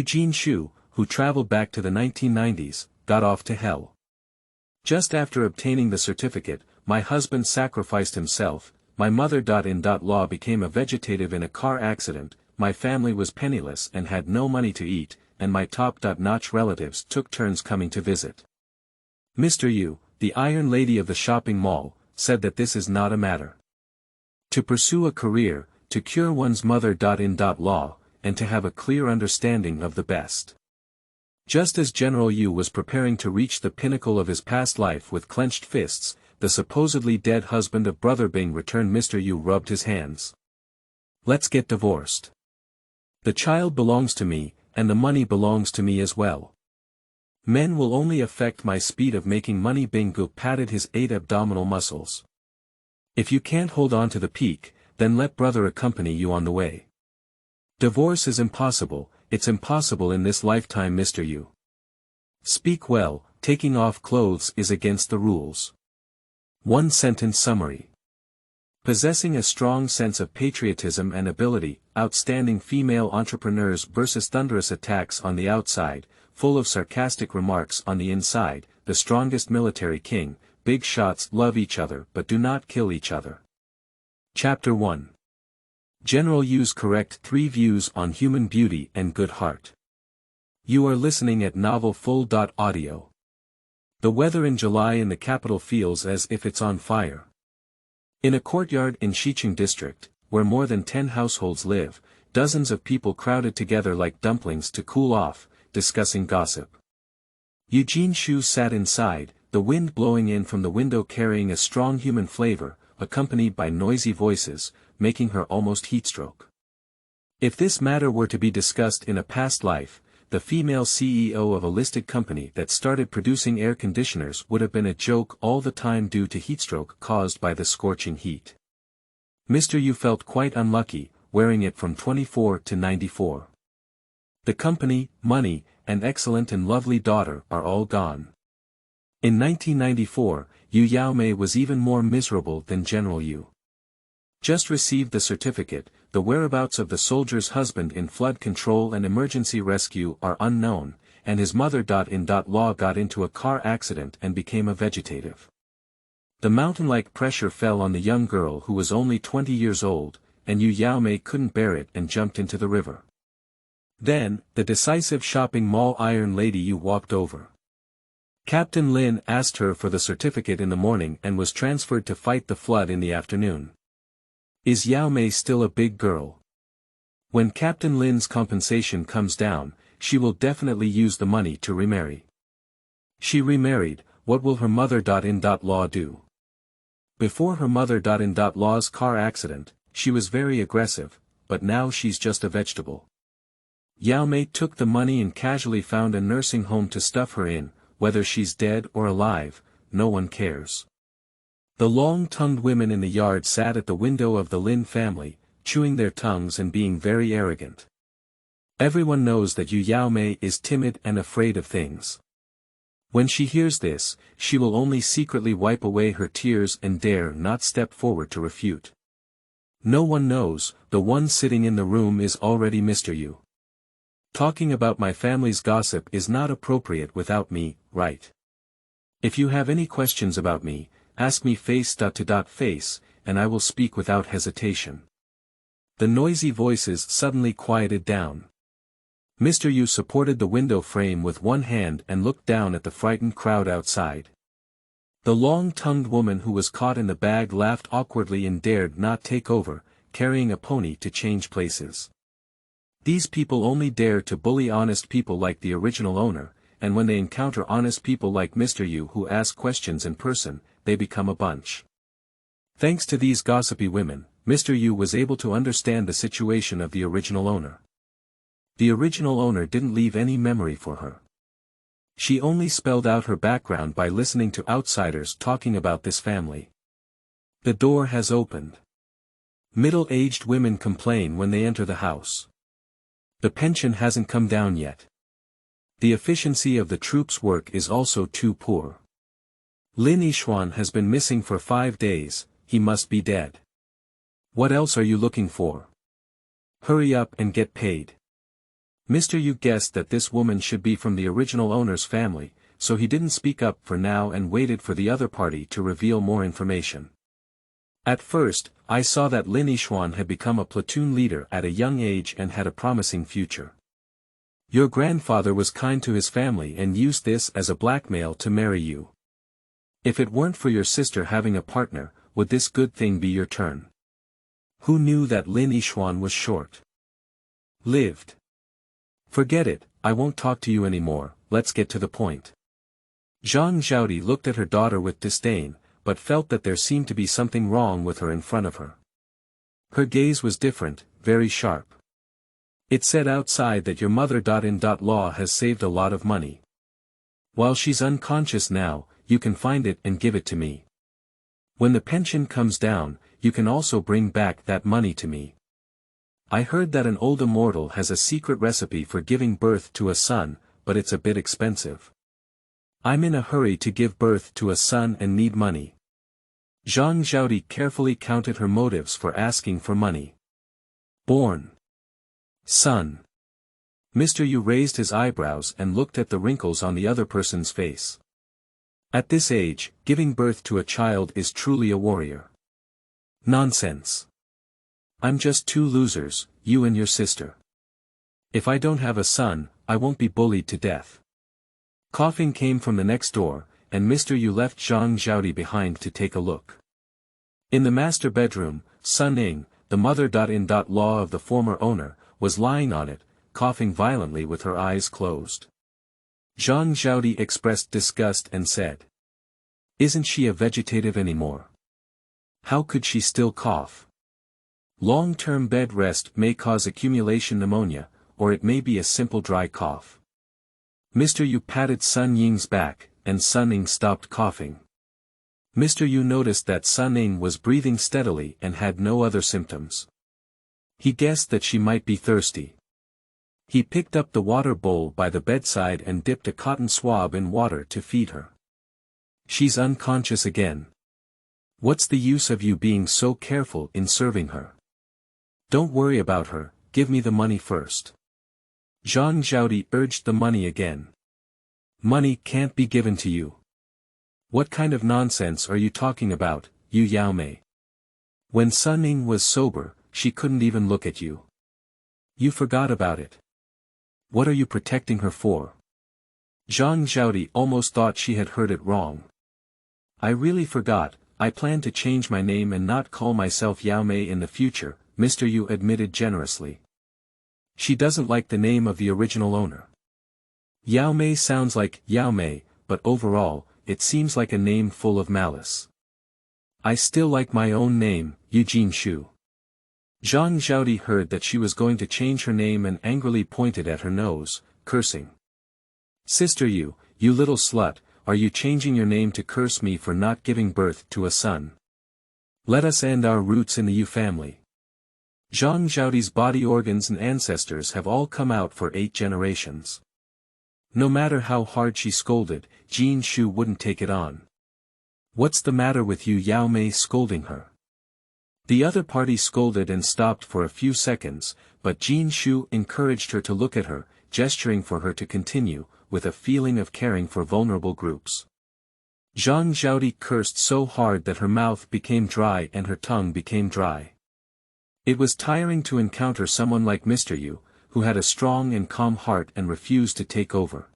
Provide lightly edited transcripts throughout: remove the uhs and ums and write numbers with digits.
Jinshu, who traveled back to the 1990s, got off to hell. Just after obtaining the certificate, my husband sacrificed himself, my mother-in-law became a vegetative in a car accident, my family was penniless and had no money to eat, and my top-notch relatives took turns coming to visit. Mr. Yu, the Iron Lady of the shopping mall, said that this is not a matter to pursue a career, to cure one's mother-in-law, and to have a clear understanding of the best. Just as General Yu was preparing to reach the pinnacle of his past life with clenched fists, the supposedly dead husband of Brother Bing returned Mr. Yu rubbed his hands. Let's get divorced. The child belongs to me, and the money belongs to me as well. Men will only affect my speed of making money. Bingu patted his 8 abdominal muscles. If you can't hold on to the peak, then let brother accompany you on the way. Divorce is impossible, it's impossible in this lifetime, Mr. Yu. Speak well, taking off clothes is against the rules. One sentence summary. Possessing a strong sense of patriotism and ability, outstanding female entrepreneurs versus thunderous attacks on the outside, full of sarcastic remarks on the inside, the strongest military king, big shots love each other but do not kill each other. Chapter 1. General Yu's correct 3 views on human beauty and good heart. You are listening at Novel Full.audio. The weather in July in the capital feels as if it's on fire. In a courtyard in Xicheng district, where more than 10 households live, dozens of people crowded together like dumplings to cool off, discussing gossip. Jinshu sat inside, the wind blowing in from the window carrying a strong human flavor, accompanied by noisy voices, making her almost heatstroke. If this matter were to be discussed in a past life, the female CEO of a listed company that started producing air conditioners would have been a joke all the time due to heatstroke caused by the scorching heat. Mr. Yu felt quite unlucky, wearing it from 24 to 94. The company, money, and excellent and lovely daughter are all gone. In 1994, Yu Yaomei was even more miserable than General Yu. Just received the certificate, the whereabouts of the soldier's husband in flood control and emergency rescue are unknown, and his mother-in-law got into a car accident and became a vegetative. The mountain-like pressure fell on the young girl who was only 20 years old, and Yu Yaomei couldn't bear it and jumped into the river. Then, the decisive shopping mall Iron Lady Yu walked over. Captain Lin asked her for the certificate in the morning and was transferred to fight the flood in the afternoon. Is Yaomei still a big girl? When Captain Lin's compensation comes down, she will definitely use the money to remarry. She remarried, what will her mother-in-law do? Before her mother-in-law's car accident, she was very aggressive, but now she's just a vegetable. Yaomei took the money and casually found a nursing home to stuff her in, whether she's dead or alive, no one cares. The long-tongued women in the yard sat at the window of the Lin family, chewing their tongues and being very arrogant. Everyone knows that Yu Yaomei is timid and afraid of things. When she hears this, she will only secretly wipe away her tears and dare not step forward to refute. No one knows, the one sitting in the room is already Mr. Yu. Talking about my family's gossip is not appropriate without me, right? If you have any questions about me, ask me face-to-face, and I will speak without hesitation. The noisy voices suddenly quieted down. Mr. Yu supported the window frame with one hand and looked down at the frightened crowd outside. The long-tongued woman who was caught in the bag laughed awkwardly and dared not take over, carrying a pony to change places. These people only dare to bully honest people like the original owner, and when they encounter honest people like Mr. Yu who ask questions in person, they become a bunch. Thanks to these gossipy women, Mr. Yu was able to understand the situation of the original owner. The original owner didn't leave any memory for her. She only spelled out her background by listening to outsiders talking about this family. The door has opened. Middle-aged women complain when they enter the house. The pension hasn't come down yet. The efficiency of the troops' work is also too poor. Lin Yishuan has been missing for 5 days, he must be dead. What else are you looking for? Hurry up and get paid. Mr. Yu guessed that this woman should be from the original owner's family, so he didn't speak up for now and waited for the other party to reveal more information. At first, I saw that Lin Yixuan had become a platoon leader at a young age and had a promising future. Your grandfather was kind to his family and used this as a blackmail to marry you. If it weren't for your sister having a partner, would this good thing be your turn? Who knew that Lin Yixuan was short-lived? Forget it, I won't talk to you anymore, let's get to the point. Zhang Zhaodi looked at her daughter with disdain, but felt that there seemed to be something wrong with her in front of her. Her gaze was different, very sharp. It said outside that your mother.in.law has saved a lot of money. While she's unconscious now, you can find it and give it to me. When the pension comes down, you can also bring back that money to me. I heard that an old immortal has a secret recipe for giving birth to a son, but it's a bit expensive. I'm in a hurry to give birth to a son and need money. Zhang Zhaodi carefully counted her motives for asking for money. Born son. Mr. Yu raised his eyebrows and looked at the wrinkles on the other person's face. At this age, giving birth to a child is truly a warrior. Nonsense. I'm just two losers, you and your sister. If I don't have a son, I won't be bullied to death. Coughing came from the next door, and Mr. Yu left Zhang Zhaodi behind to take a look. In the master bedroom, Sun Ying, the mother.in.law of the former owner, was lying on it, coughing violently with her eyes closed. Zhang Zhaodi expressed disgust and said, "Isn't she a vegetative anymore? How could she still cough? Long-term bed rest may cause accumulation pneumonia, or it may be a simple dry cough." Mr. Yu patted Sun Ying's back, and Sun Ying stopped coughing. Mr. Yu noticed that Sun Ying was breathing steadily and had no other symptoms. He guessed that she might be thirsty. He picked up the water bowl by the bedside and dipped a cotton swab in water to feed her. She's unconscious again. What's the use of you being so careful in serving her? Don't worry about her, give me the money first. Zhang Zhaodi urged the money again. Money can't be given to you. What kind of nonsense are you talking about, Yu Yaomei? When Sun Ying was sober, she couldn't even look at you. You forgot about it. What are you protecting her for? Zhang Zhaodi almost thought she had heard it wrong. I really forgot, I plan to change my name and not call myself Yaomei in the future, Mr. Yu admitted generously. She doesn't like the name of the original owner. Yaomei sounds like Yaomei, but overall, it seems like a name full of malice. I still like my own name, Jinshu. Zhang Zhaodi heard that she was going to change her name and angrily pointed at her nose, cursing. Sister Yu, you little slut, are you changing your name to curse me for not giving birth to a son? Let us end our roots in the Yu family. Zhang Zhaodi's body organs and ancestors have all come out for 8 generations. No matter how hard she scolded, Jinshu wouldn't take it on. What's the matter with you, Yaomei, scolding her? The other party scolded and stopped for a few seconds, but Jinshu encouraged her to look at her, gesturing for her to continue, with a feeling of caring for vulnerable groups. Zhang Zhaodi cursed so hard that her mouth became dry and her tongue became dry. It was tiring to encounter someone like Mr. Yu, who had a strong and calm heart and refused to take over.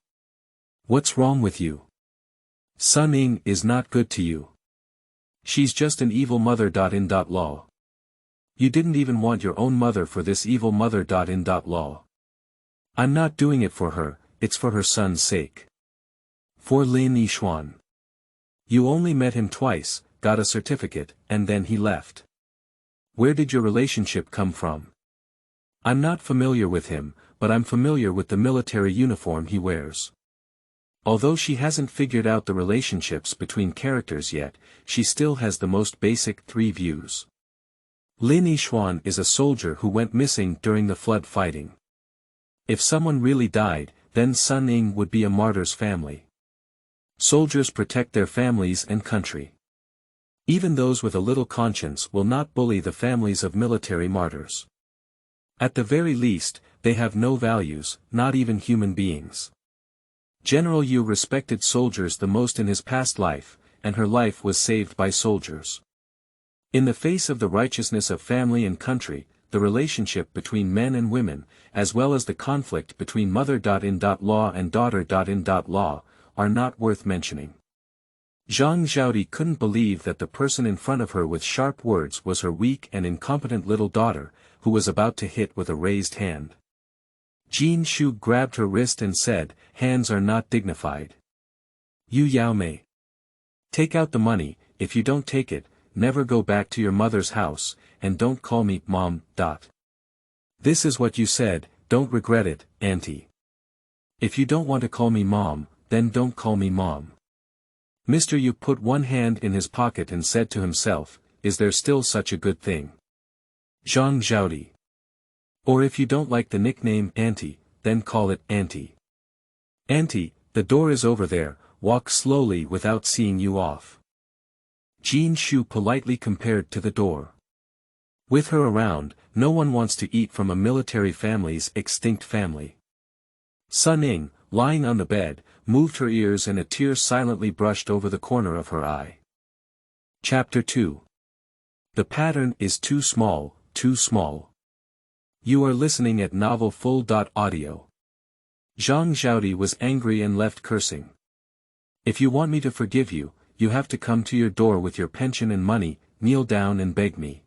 What's wrong with you? Sun Ying is not good to you. She's just an evil mother.in.law. You didn't even want your own mother for this evil mother.in.law. I'm not doing it for her, it's for her son's sake. For Lin Yixuan. You only met him twice, got a certificate, and then he left. Where did your relationship come from? I'm not familiar with him, but I'm familiar with the military uniform he wears. Although she hasn't figured out the relationships between characters yet, she still has the most basic 3 views. Lin Yixuan is a soldier who went missing during the flood fighting. If someone really died, then Sun Ying would be a martyr's family. Soldiers protect their families and country. Even those with a little conscience will not bully the families of military martyrs. At the very least, they have no values, not even human beings. General Yu respected soldiers the most in his past life, and her life was saved by soldiers. In the face of the righteousness of family and country, the relationship between men and women, as well as the conflict between mother.in.law and daughter.in.law, are not worth mentioning. Zhang Zhaodi couldn't believe that the person in front of her with sharp words was her weak and incompetent little daughter, who was about to hit with a raised hand. Jinshu grabbed her wrist and said, "Hands are not dignified. Yu Yaomei. Take out the money. If you don't take it, never go back to your mother's house, and don't call me Mom. This is what you said, don't regret it, Auntie. If you don't want to call me Mom, then don't call me Mom." Mr. Yu put one hand in his pocket and said to himself, "Is there still such a good thing? Zhang Zhaodi. Or if you don't like the nickname Auntie, then call it Auntie. Auntie, the door is over there, walk slowly without seeing you off." Jinshu politely compared to the door. With her around, no one wants to eat from a military family's extinct family. Sun Ning, lying on the bed, moved her ears and a tear silently brushed over the corner of her eye. Chapter 2. The pattern is too small, too small. You are listening at novelfull.audio. Zhang Zhaodi was angry and left cursing. "If you want me to forgive you, you have to come to your door with your pension and money, kneel down and beg me.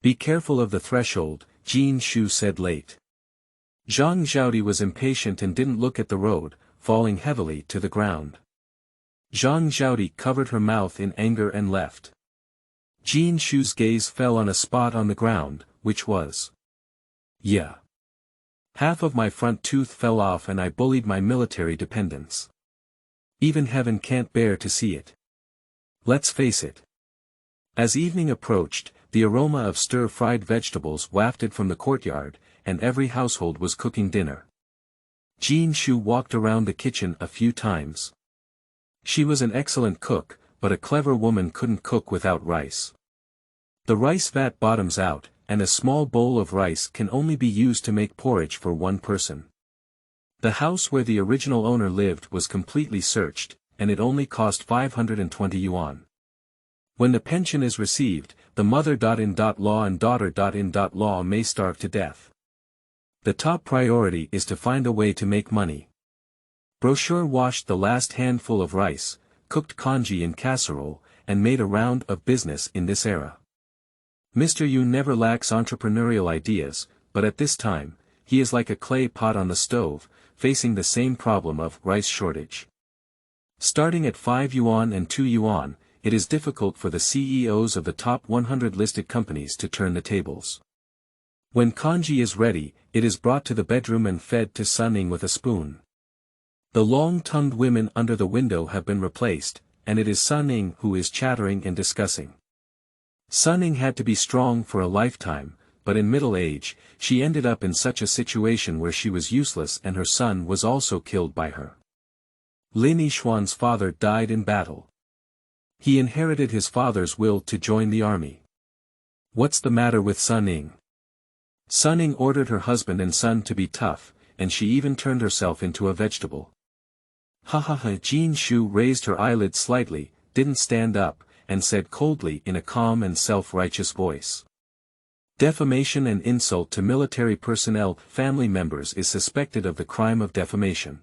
Be careful of the threshold," Jinshu said late. Zhang Zhaodi was impatient and didn't look at the road, falling heavily to the ground. Zhang Zhaodi covered her mouth in anger and left. Jinshu's gaze fell on a spot on the ground, which was. Yeah. Half of my front tooth fell off and I bullied my military dependents. Even heaven can't bear to see it. Let's face it. As evening approached, the aroma of stir-fried vegetables wafted from the courtyard, and every household was cooking dinner. Jinshu walked around the kitchen a few times. She was an excellent cook, but a clever woman couldn't cook without rice. The rice vat bottoms out, and a small bowl of rice can only be used to make porridge for one person. The house where the original owner lived was completely searched, and it only cost 520 yuan. When the pension is received, the mother.in.law and daughter.in.law may starve to death. The top priority is to find a way to make money. Brochure washed the last handful of rice, cooked congee in casserole, and made a round of business in this era. Mr. Yu never lacks entrepreneurial ideas, but at this time, he is like a clay pot on the stove, facing the same problem of rice shortage. Starting at 5 yuan and 2 yuan, it is difficult for the CEOs of the top 100 listed companies to turn the tables. When congee is ready, it is brought to the bedroom and fed to Sun Ning with a spoon. The long-tongued women under the window have been replaced, and it is Sun Ning who is chattering and discussing. Sun Ning had to be strong for a lifetime, but in middle age, she ended up in such a situation where she was useless and her son was also killed by her. Lin Yixuan's father died in battle. He inherited his father's will to join the army. What's the matter with Sun Ning? Sun Ning ordered her husband and son to be tough, and she even turned herself into a vegetable. Jinshu raised her eyelids slightly, didn't stand up, and said coldly in a calm and self-righteous voice. Defamation and insult to military personnel, family members is suspected of the crime of defamation.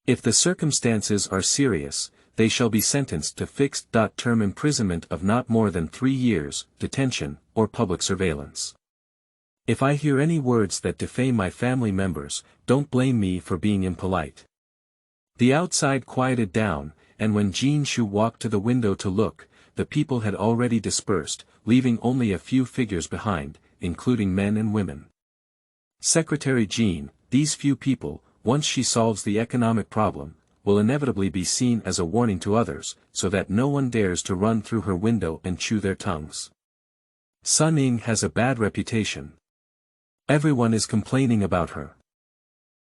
If the circumstances are serious, they shall be sentenced to fixed-term imprisonment of not more than 3 years, detention, or public surveillance. If I hear any words that defame my family members, don't blame me for being impolite. The outside quieted down, and when Jinshu walked to the window to look, the people had already dispersed, leaving only a few figures behind, including men and women. Secretary Jin, these few people, once she solves the economic problem, will inevitably be seen as a warning to others, so that no one dares to run through her window and chew their tongues. Sun Ning has a bad reputation. Everyone is complaining about her.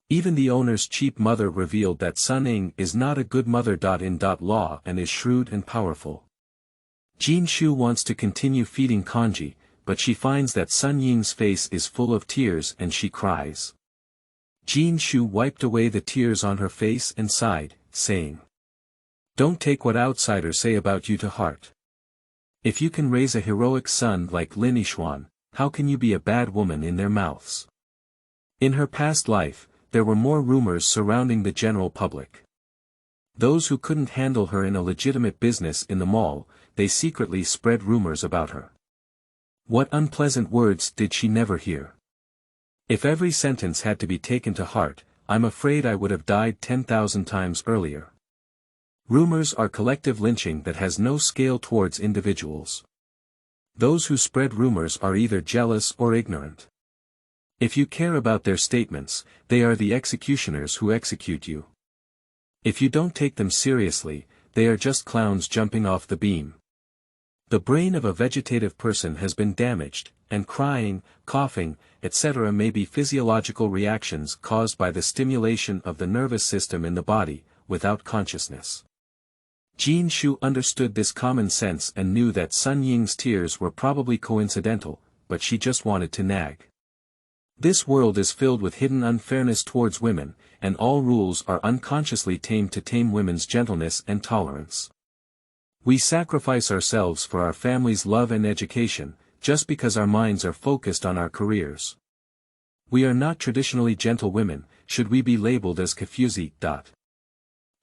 Even the owner's cheap mother revealed that Sun Ning is not a good mother.in.law and is shrewd and powerful. Jinshu wants to continue feeding congee, but she finds that Sun Ying's face is full of tears and she cries. Jinshu wiped away the tears on her face and sighed, saying, "Don't take what outsiders say about you to heart. If you can raise a heroic son like Lin Yishuan, how can you be a bad woman in their mouths?" In her past life, there were more rumors surrounding the general public. Those who couldn't handle her in a legitimate business in the mall, they secretly spread rumors about her. What unpleasant words did she never hear? If every sentence had to be taken to heart, I'm afraid I would have died 10,000 times earlier. Rumors are collective lynching that has no scale towards individuals. Those who spread rumors are either jealous or ignorant. If you care about their statements, they are the executioners who execute you. If you don't take them seriously, they are just clowns jumping off the beam. The brain of a vegetative person has been damaged, and crying, coughing, etc. may be physiological reactions caused by the stimulation of the nervous system in the body, without consciousness. Jinshu understood this common sense and knew that Sun Ying's tears were probably coincidental, but she just wanted to nag. This world is filled with hidden unfairness towards women, and all rules are unconsciously tamed to tame women's gentleness and tolerance. We sacrifice ourselves for our family's love and education, just because our minds are focused on our careers. We are not traditionally gentle women, should we be labeled as kafuzi.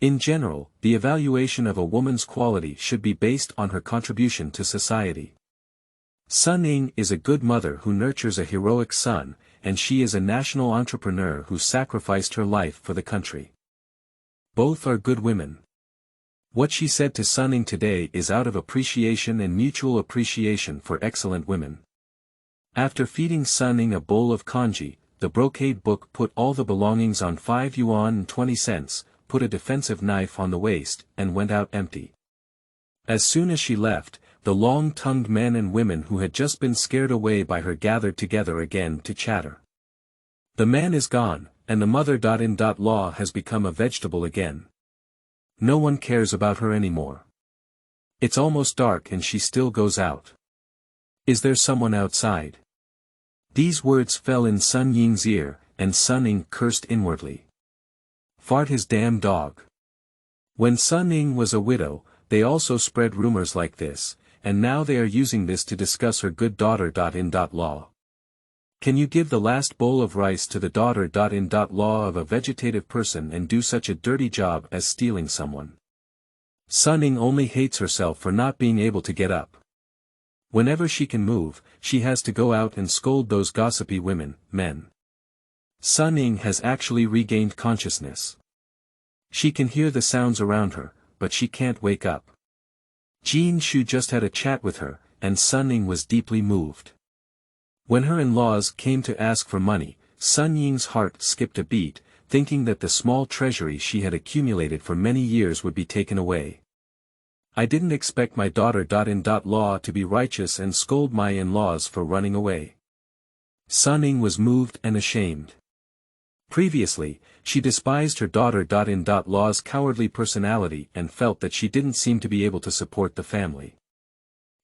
In general, the evaluation of a woman's quality should be based on her contribution to society. Sun Ying is a good mother who nurtures a heroic son, and she is a national entrepreneur who sacrificed her life for the country. Both are good women. What she said to Sun Ying today is out of appreciation and mutual appreciation for excellent women. After feeding Sun Ying a bowl of congee, the brocade book put all the belongings on 5 yuan and 20 cents, put a defensive knife on the waist, and went out empty. As soon as she left, the long-tongued men and women who had just been scared away by her gathered together again to chatter. The man is gone, and the mother.in.law has become a vegetable again. No one cares about her anymore. It's almost dark and she still goes out. Is there someone outside? These words fell in Sun Ying's ear, and Sun Ying cursed inwardly. Fart his damn dog. When Sun Ying was a widow, they also spread rumors like this, and now they are using this to discuss her good daughter.in.law. Can you give the last bowl of rice to the daughter.in.law of a vegetative person and do such a dirty job as stealing someone? Sun Ying only hates herself for not being able to get up. Whenever she can move, she has to go out and scold those gossipy men. Sun Ying has actually regained consciousness. She can hear the sounds around her, but she can't wake up. Jinshu just had a chat with her, and Sun Ying was deeply moved. When her in-laws came to ask for money, Sun Ying's heart skipped a beat, thinking that the small treasury she had accumulated for many years would be taken away. I didn't expect my daughter.in.law to be righteous and scold my in-laws for running away. Sun Ying was moved and ashamed. Previously, she despised her daughter.in.law's cowardly personality and felt that she didn't seem to be able to support the family.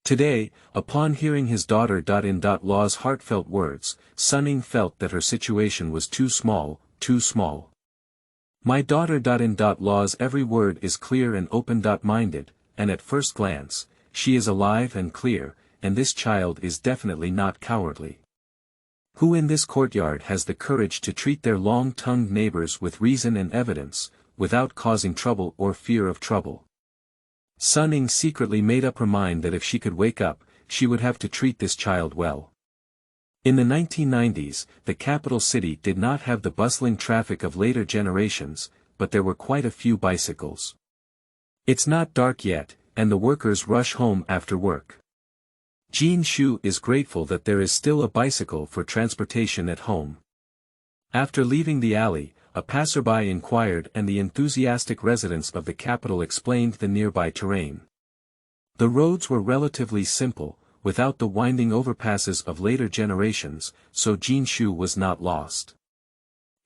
Today, upon hearing his daughter.in.law's heartfelt words, Sun Ying felt that her situation was too small. My daughter.in.law's every word is clear and open-minded, and at first glance, she is alive and clear, and this child is definitely not cowardly. Who in this courtyard has the courage to treat their long-tongued neighbors with reason and evidence, without causing trouble or fear of trouble? Sun Ying secretly made up her mind that if she could wake up, she would have to treat this child well. In the 1990s, the capital city did not have the bustling traffic of later generations, but there were quite a few bicycles. It's not dark yet, and the workers rush home after work. Jinshu is grateful that there is still a bicycle for transportation at home. After leaving the alley, a passerby inquired and the enthusiastic residents of the capital explained the nearby terrain. The roads were relatively simple, without the winding overpasses of later generations, so Jinshu was not lost.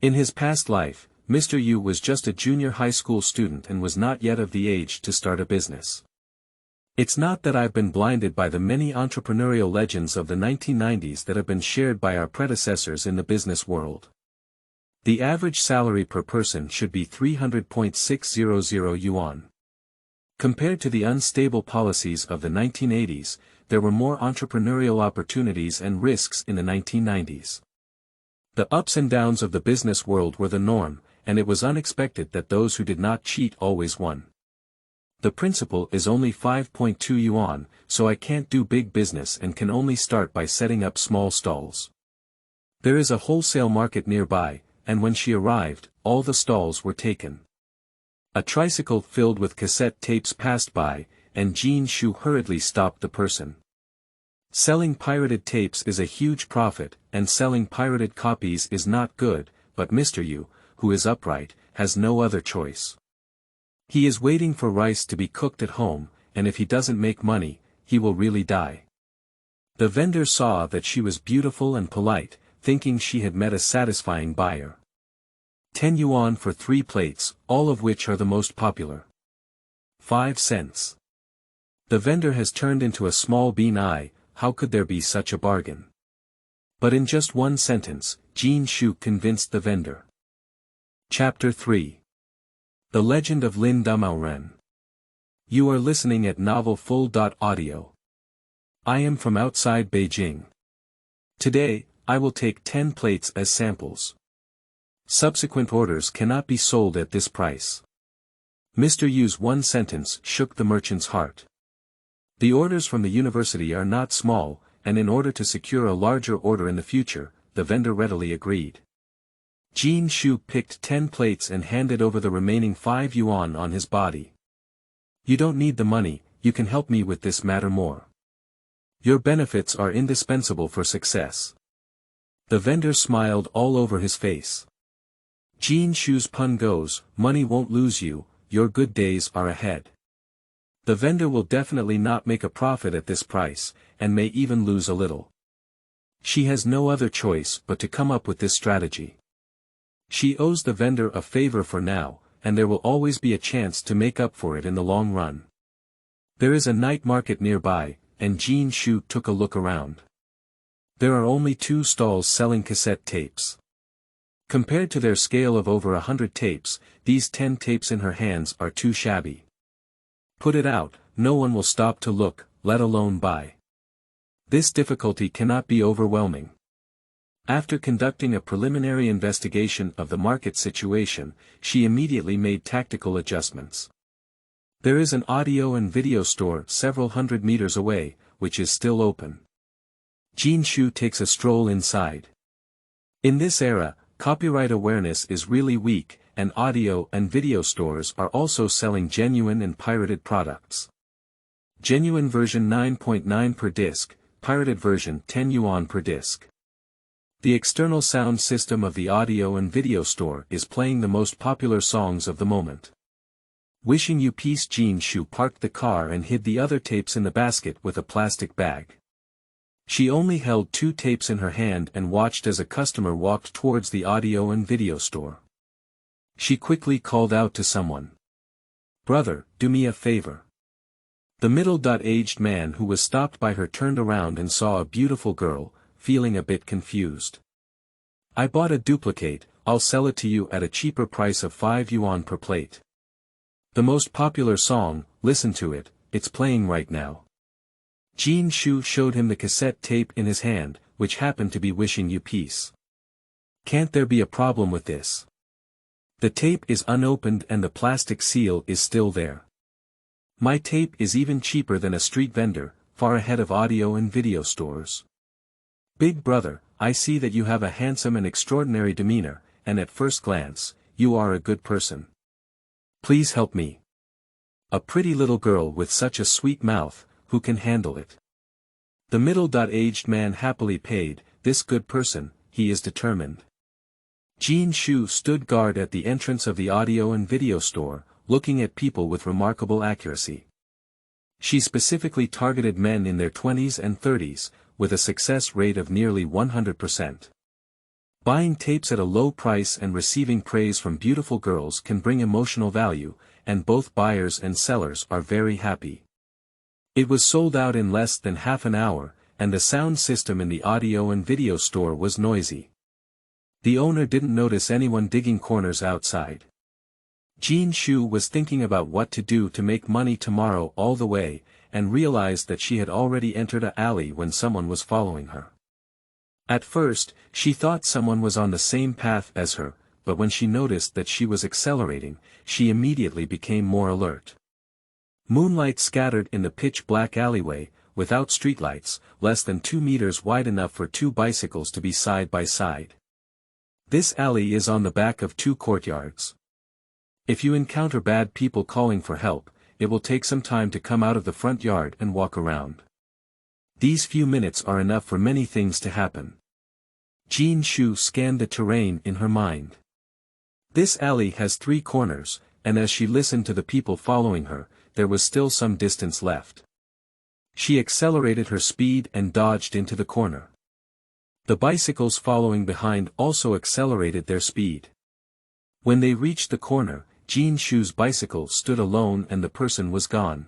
In his past life, Mr. Yu was just a junior high school student and was not yet of the age to start a business. It's not that I've been blinded by the many entrepreneurial legends of the 1990s that have been shared by our predecessors in the business world. The average salary per person should be 300.600 yuan. Compared to the unstable policies of the 1980s, there were more entrepreneurial opportunities and risks in the 1990s. The ups and downs of the business world were the norm, and it was unexpected that those who did not cheat always won. The principal is only 5.2 yuan, so I can't do big business and can only start by setting up small stalls. There is a wholesale market nearby, and when she arrived, all the stalls were taken. A tricycle filled with cassette tapes passed by, and Jinshu hurriedly stopped the person. Selling pirated tapes is a huge profit, and selling pirated copies is not good, but Mr. Yu, who is upright, has no other choice. He is waiting for rice to be cooked at home, and if he doesn't make money, he will really die. The vendor saw that she was beautiful and polite, thinking she had met a satisfying buyer. 10 yuan for 3 plates, all of which are the most popular. 5 cents. The vendor has turned into a small bean eye. How could there be such a bargain? But in just one sentence, Jinshu convinced the vendor. Chapter 3. The Legend of Lin Damao. You are listening at novelfull.audio. I am from outside Beijing. Today, I will take 10 plates as samples. Subsequent orders cannot be sold at this price. Mr. Yu's one sentence shook the merchant's heart. The orders from the university are not small, and in order to secure a larger order in the future, the vendor readily agreed. Jinshu picked 10 plates and handed over the remaining 5 yuan on his body. You don't need the money, you can help me with this matter more. Your benefits are indispensable for success. The vendor smiled all over his face. Jinshu's pun goes, money won't lose you, your good days are ahead. The vendor will definitely not make a profit at this price, and may even lose a little. She has no other choice but to come up with this strategy. She owes the vendor a favor for now, and there will always be a chance to make up for it in the long run. There is a night market nearby, and Jinshu took a look around. There are only 2 stalls selling cassette tapes. Compared to their scale of over 100 tapes, these 10 tapes in her hands are too shabby. Put it out, no one will stop to look, let alone buy. This difficulty cannot be overwhelming. After conducting a preliminary investigation of the market situation, she immediately made tactical adjustments. There is an audio and video store several hundred meters away, which is still open. Jinshu takes a stroll inside. In this era, copyright awareness is really weak, and audio and video stores are also selling genuine and pirated products. Genuine version 9.9 per disc, pirated version 10 yuan per disc. The external sound system of the audio and video store is playing the most popular songs of the moment. Wishing you peace. Jinshu parked the car and hid the other tapes in the basket with a plastic bag. She only held 2 tapes in her hand and watched as a customer walked towards the audio and video store. She quickly called out to someone. Brother, do me a favor. The middle-aged man who was stopped by her turned around and saw a beautiful girl, feeling a bit confused. I bought a duplicate, I'll sell it to you at a cheaper price of 5 yuan per plate. The most popular song, listen to it, it's playing right now. Jinshu showed him the cassette tape in his hand, which happened to be Wishing You Peace. Can't there be a problem with this? The tape is unopened and the plastic seal is still there. My tape is even cheaper than a street vendor, far ahead of audio and video stores. Big brother, I see that you have a handsome and extraordinary demeanor, and at first glance, you are a good person. Please help me. A pretty little girl with such a sweet mouth, who can handle it? The middle-aged man happily paid, this good person, he is determined. Jinshu stood guard at the entrance of the audio and video store, looking at people with remarkable accuracy. She specifically targeted men in their 20s and 30s, with a success rate of nearly 100%. Buying tapes at a low price and receiving praise from beautiful girls can bring emotional value, and both buyers and sellers are very happy. It was sold out in less than half an hour, and the sound system in the audio and video store was noisy. The owner didn't notice anyone digging corners outside. Jinshu was thinking about what to do to make money tomorrow all the way, and realized that she had already entered an alley when someone was following her. At first, she thought someone was on the same path as her, but when she noticed that she was accelerating, she immediately became more alert. Moonlight scattered in the pitch-black alleyway, without streetlights, less than 2 meters wide, enough for 2 bicycles to be side by side. This alley is on the back of 2 courtyards. If you encounter bad people calling for help, it will take some time to come out of the front yard and walk around. These few minutes are enough for many things to happen. Jinshu scanned the terrain in her mind. This alley has 3 corners, and as she listened to the people following her, there was still some distance left. She accelerated her speed and dodged into the corner. The bicycles following behind also accelerated their speed. When they reached the corner, Jinshu's bicycle stood alone and the person was gone.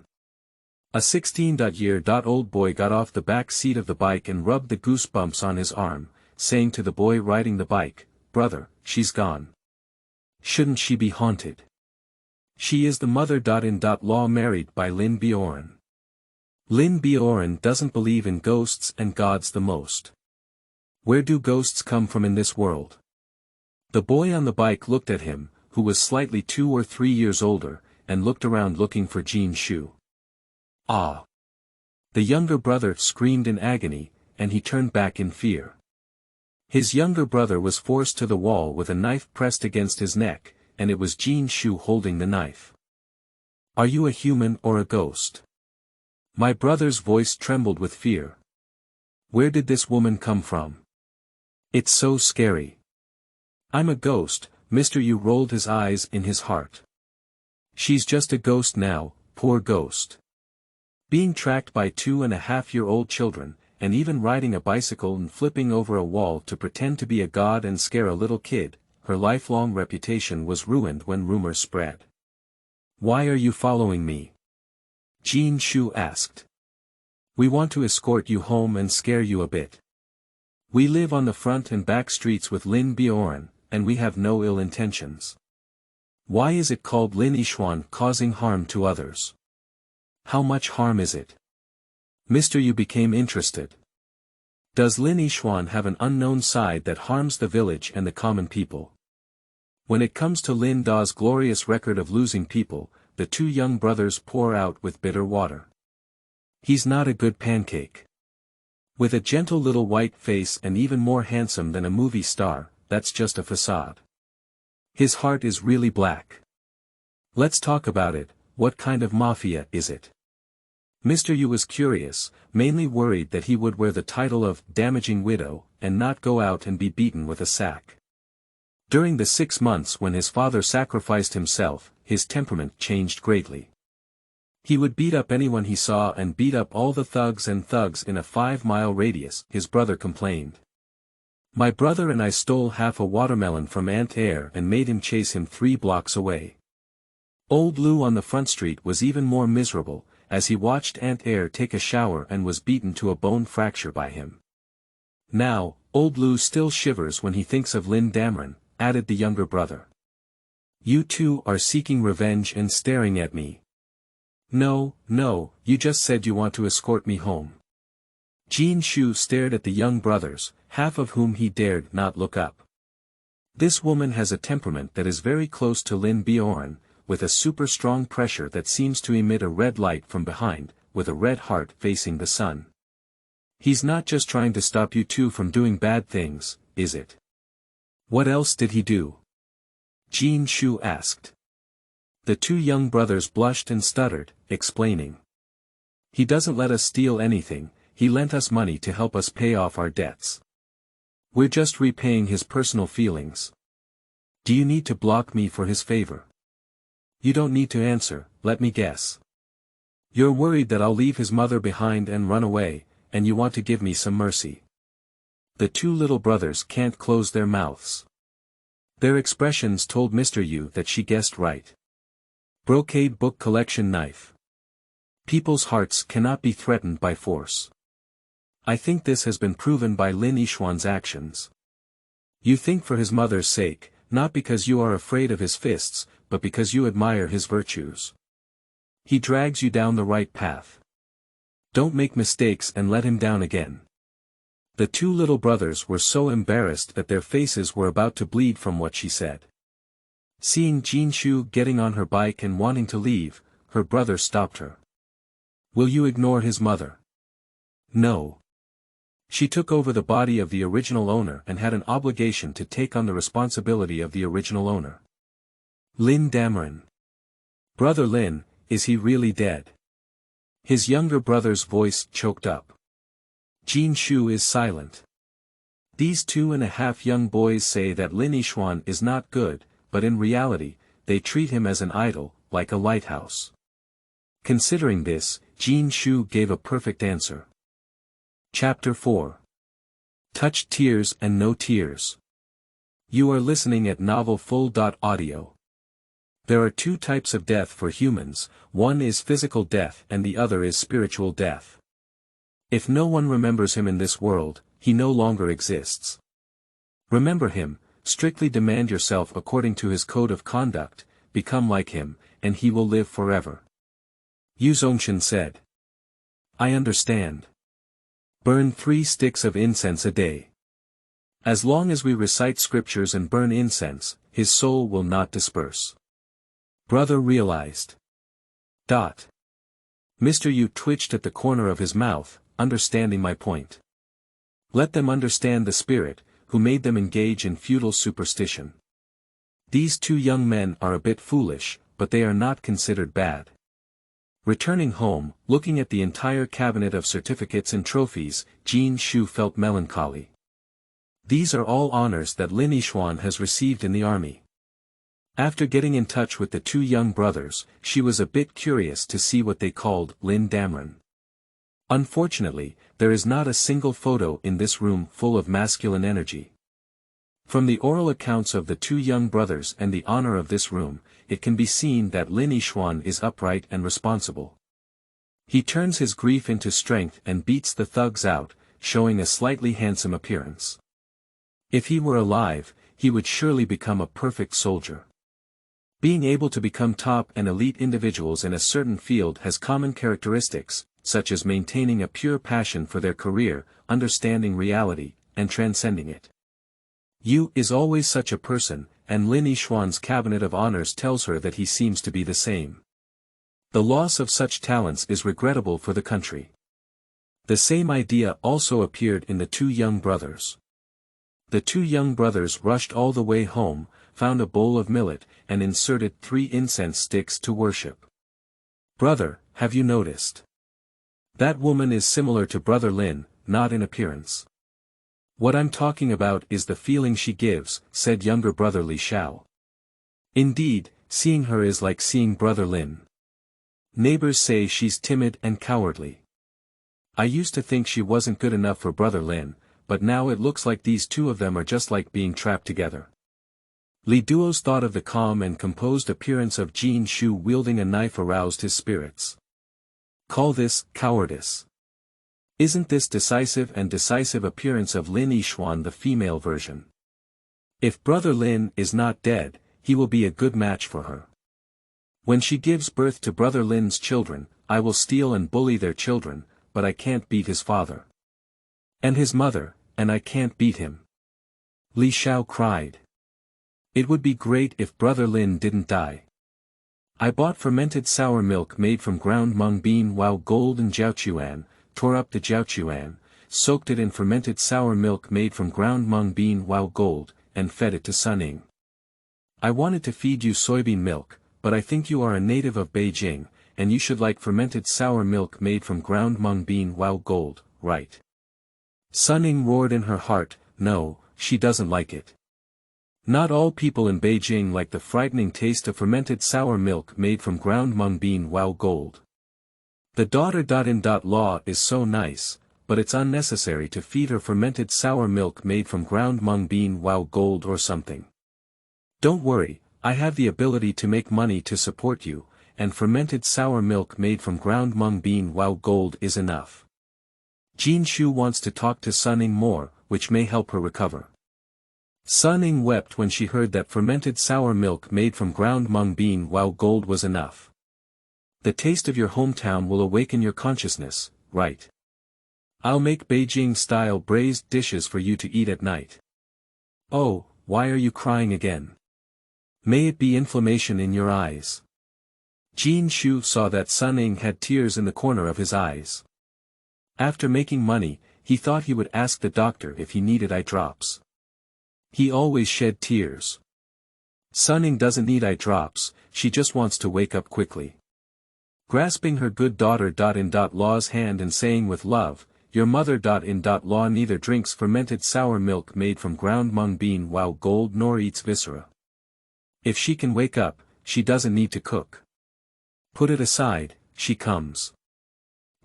A 16-year-old boy got off the back seat of the bike and rubbed the goosebumps on his arm, saying to the boy riding the bike, "Brother, she's gone. Shouldn't she be haunted? She is the mother-in-law married by Lin Bjorn. Lin Bjorn doesn't believe in ghosts and gods the most. Where do ghosts come from in this world?" The boy on the bike looked at him, who was slightly 2 or 3 years older, and looked around looking for Jinshu. "Ah!" The younger brother screamed in agony, and he turned back in fear. His younger brother was forced to the wall with a knife pressed against his neck, and it was Jinshu holding the knife. "Are you a human or a ghost?" My brother's voice trembled with fear. "Where did this woman come from? It's so scary." "I'm a ghost," Mr. Yu rolled his eyes in his heart. "She's just a ghost now, poor ghost. Being tracked by 2.5-year-old children, and even riding a bicycle and flipping over a wall to pretend to be a god and scare a little kid, her lifelong reputation was ruined when rumors spread." "Why are you following me?" Jinshu asked. "We want to escort you home and scare you a bit. We live on the front and back streets with Lin Bjorn, and we have no ill intentions. Why is it called Lin Ishuan, causing harm to others? How much harm is it?" Mr. Yu became interested. "Does Lin Ishuan have an unknown side that harms the village and the common people?" When it comes to Lin Da's glorious record of losing people, the 2 young brothers pour out with bitter water. "He's not a good pancake. With a gentle little white face and even more handsome than a movie star, that's just a facade. His heart is really black. Let's talk about it. What kind of mafia is it?" Mr. Yu was curious, mainly worried that he would wear the title of damaging widow, and not go out and be beaten with a sack. During the 6 months when his father sacrificed himself, his temperament changed greatly. He would beat up anyone he saw and beat up all the thugs in a 5-mile radius, his brother complained. "My brother and I stole half a watermelon from Aunt Air and made him chase him 3 blocks away." Old Lou on the front street was even more miserable, as he watched Aunt Air take a shower and was beaten to a bone fracture by him. "Now, Old Lou still shivers when he thinks of Lin Damron," added the younger brother. "You two are seeking revenge and staring at me." No, you just said you want to escort me home." Jinshu stared at the young brothers, half of whom he dared not look up. This woman has a temperament that is very close to Lin Bjorn, with a super strong pressure that seems to emit a red light from behind, with a red heart facing the sun. "He's not just trying to stop you two from doing bad things, is it?" "What else did he do?" Jinshu asked. The 2 young brothers blushed and stuttered, explaining. "He doesn't let us steal anything, he lent us money to help us pay off our debts. We're just repaying his personal feelings. Do you need to block me for his favor?" "You don't need to answer, let me guess. You're worried that I'll leave his mother behind and run away, and you want to give me some mercy." The 2 little brothers can't close their mouths. Their expressions told Mr. Yu that she guessed right. Brocade book collection knife. People's hearts cannot be threatened by force. I think this has been proven by Lin Yishuan's actions. You think for his mother's sake, not because you are afraid of his fists, but because you admire his virtues. He drags you down the right path. Don't make mistakes and let him down again. The two little brothers were so embarrassed that their faces were about to bleed from what she said. Seeing Jinshu getting on her bike and wanting to leave, her brother stopped her. Will you ignore his mother? No. She took over the body of the original owner and had an obligation to take on the responsibility of the original owner. Lin Dameron. Brother Lin, is he really dead? His younger brother's voice choked up. Jinshu is silent. These 2.5 young boys say that Lin Yishuan is not good, but in reality, they treat him as an idol, like a lighthouse. Considering this, Jinshu gave a perfect answer. Chapter 4. Touched Tears and No Tears. You are listening at novelfull.audio. There are two types of death for humans, one is physical death and the other is spiritual death. If no one remembers him in this world, he no longer exists. Remember him, strictly demand yourself according to his code of conduct, become like him, and he will live forever. Yu Zongshan said. I understand. Burn 3 sticks of incense a day. As long as we recite scriptures and burn incense, his soul will not disperse. Brother realized. Mr. Yu twitched at the corner of his mouth, understanding my point. Let them understand the spirit, who made them engage in futile superstition. These two young men are a bit foolish, but they are not considered bad. Returning home, looking at the entire cabinet of certificates and trophies, Jinshu felt melancholy. These are all honors that Lin Yishuan has received in the army. After getting in touch with the two young brothers, she was a bit curious to see what they called Lin Dameron. Unfortunately, there is not a single photo in this room full of masculine energy. From the oral accounts of the two young brothers and the honor of this room, it can be seen that Lin Yishuan is upright and responsible. He turns his grief into strength and beats the thugs out, showing a slightly handsome appearance. If he were alive, he would surely become a perfect soldier. Being able to become top and elite individuals in a certain field has common characteristics, such as maintaining a pure passion for their career, understanding reality, and transcending it. Yu is always such a person, and Lin Yishuan's cabinet of honors tells her that he seems to be the same. The loss of such talents is regrettable for the country. The same idea also appeared in the two young brothers. The two young brothers rushed all the way home, found a bowl of millet, and inserted 3 incense sticks to worship. Brother, have you noticed? That woman is similar to Brother Lin, not in appearance. What I'm talking about is the feeling she gives, said younger brother Li Xiao. Indeed, seeing her is like seeing Brother Lin. Neighbors say she's timid and cowardly. I used to think she wasn't good enough for Brother Lin, but now it looks like these two of them are just like being trapped together. Li Duo's thought of the calm and composed appearance of Jinshu wielding a knife aroused his spirits. Call this cowardice. Isn't this decisive appearance of Lin Yishuan the female version? If Brother Lin is not dead, he will be a good match for her. When she gives birth to Brother Lin's children, I will steal and bully their children, but I can't beat his father. And his mother, and I can't beat him. Li Xiao cried. It would be great if Brother Lin didn't die. I bought fermented sour milk made from ground mung bean while gold and jiaochuan, tore up the jiaochuan, soaked it in fermented sour milk made from ground mung bean while gold, and fed it to Suning. I wanted to feed you soybean milk, but I think you are a native of Beijing, and you should like fermented sour milk made from ground mung bean while gold, right? Suning roared in her heart, no, she doesn't like it. Not all people in Beijing like the frightening taste of fermented sour milk made from ground mung bean while gold. The daughter.in.law is so nice, but it's unnecessary to feed her fermented sour milk made from ground mung bean while gold or something. Don't worry, I have the ability to make money to support you, and fermented sour milk made from ground mung bean while gold is enough. Jinshu wants to talk to Suning more, which may help her recover. Suning wept when she heard that fermented sour milk made from ground mung bean while gold was enough. The taste of your hometown will awaken your consciousness, right? I'll make Beijing-style braised dishes for you to eat at night. Oh, why are you crying again? May it be inflammation in your eyes. Jinshu saw that Suning had tears in the corner of his eyes. After making money, he thought he would ask the doctor if he needed eye drops. He always shed tears. Suning doesn't need eye drops, she just wants to wake up quickly. Grasping her good daughter.in.law's hand and saying with love, your mother.in.law neither drinks fermented sour milk made from ground mung bean while gold nor eats viscera. If she can wake up, she doesn't need to cook. Put it aside, she comes.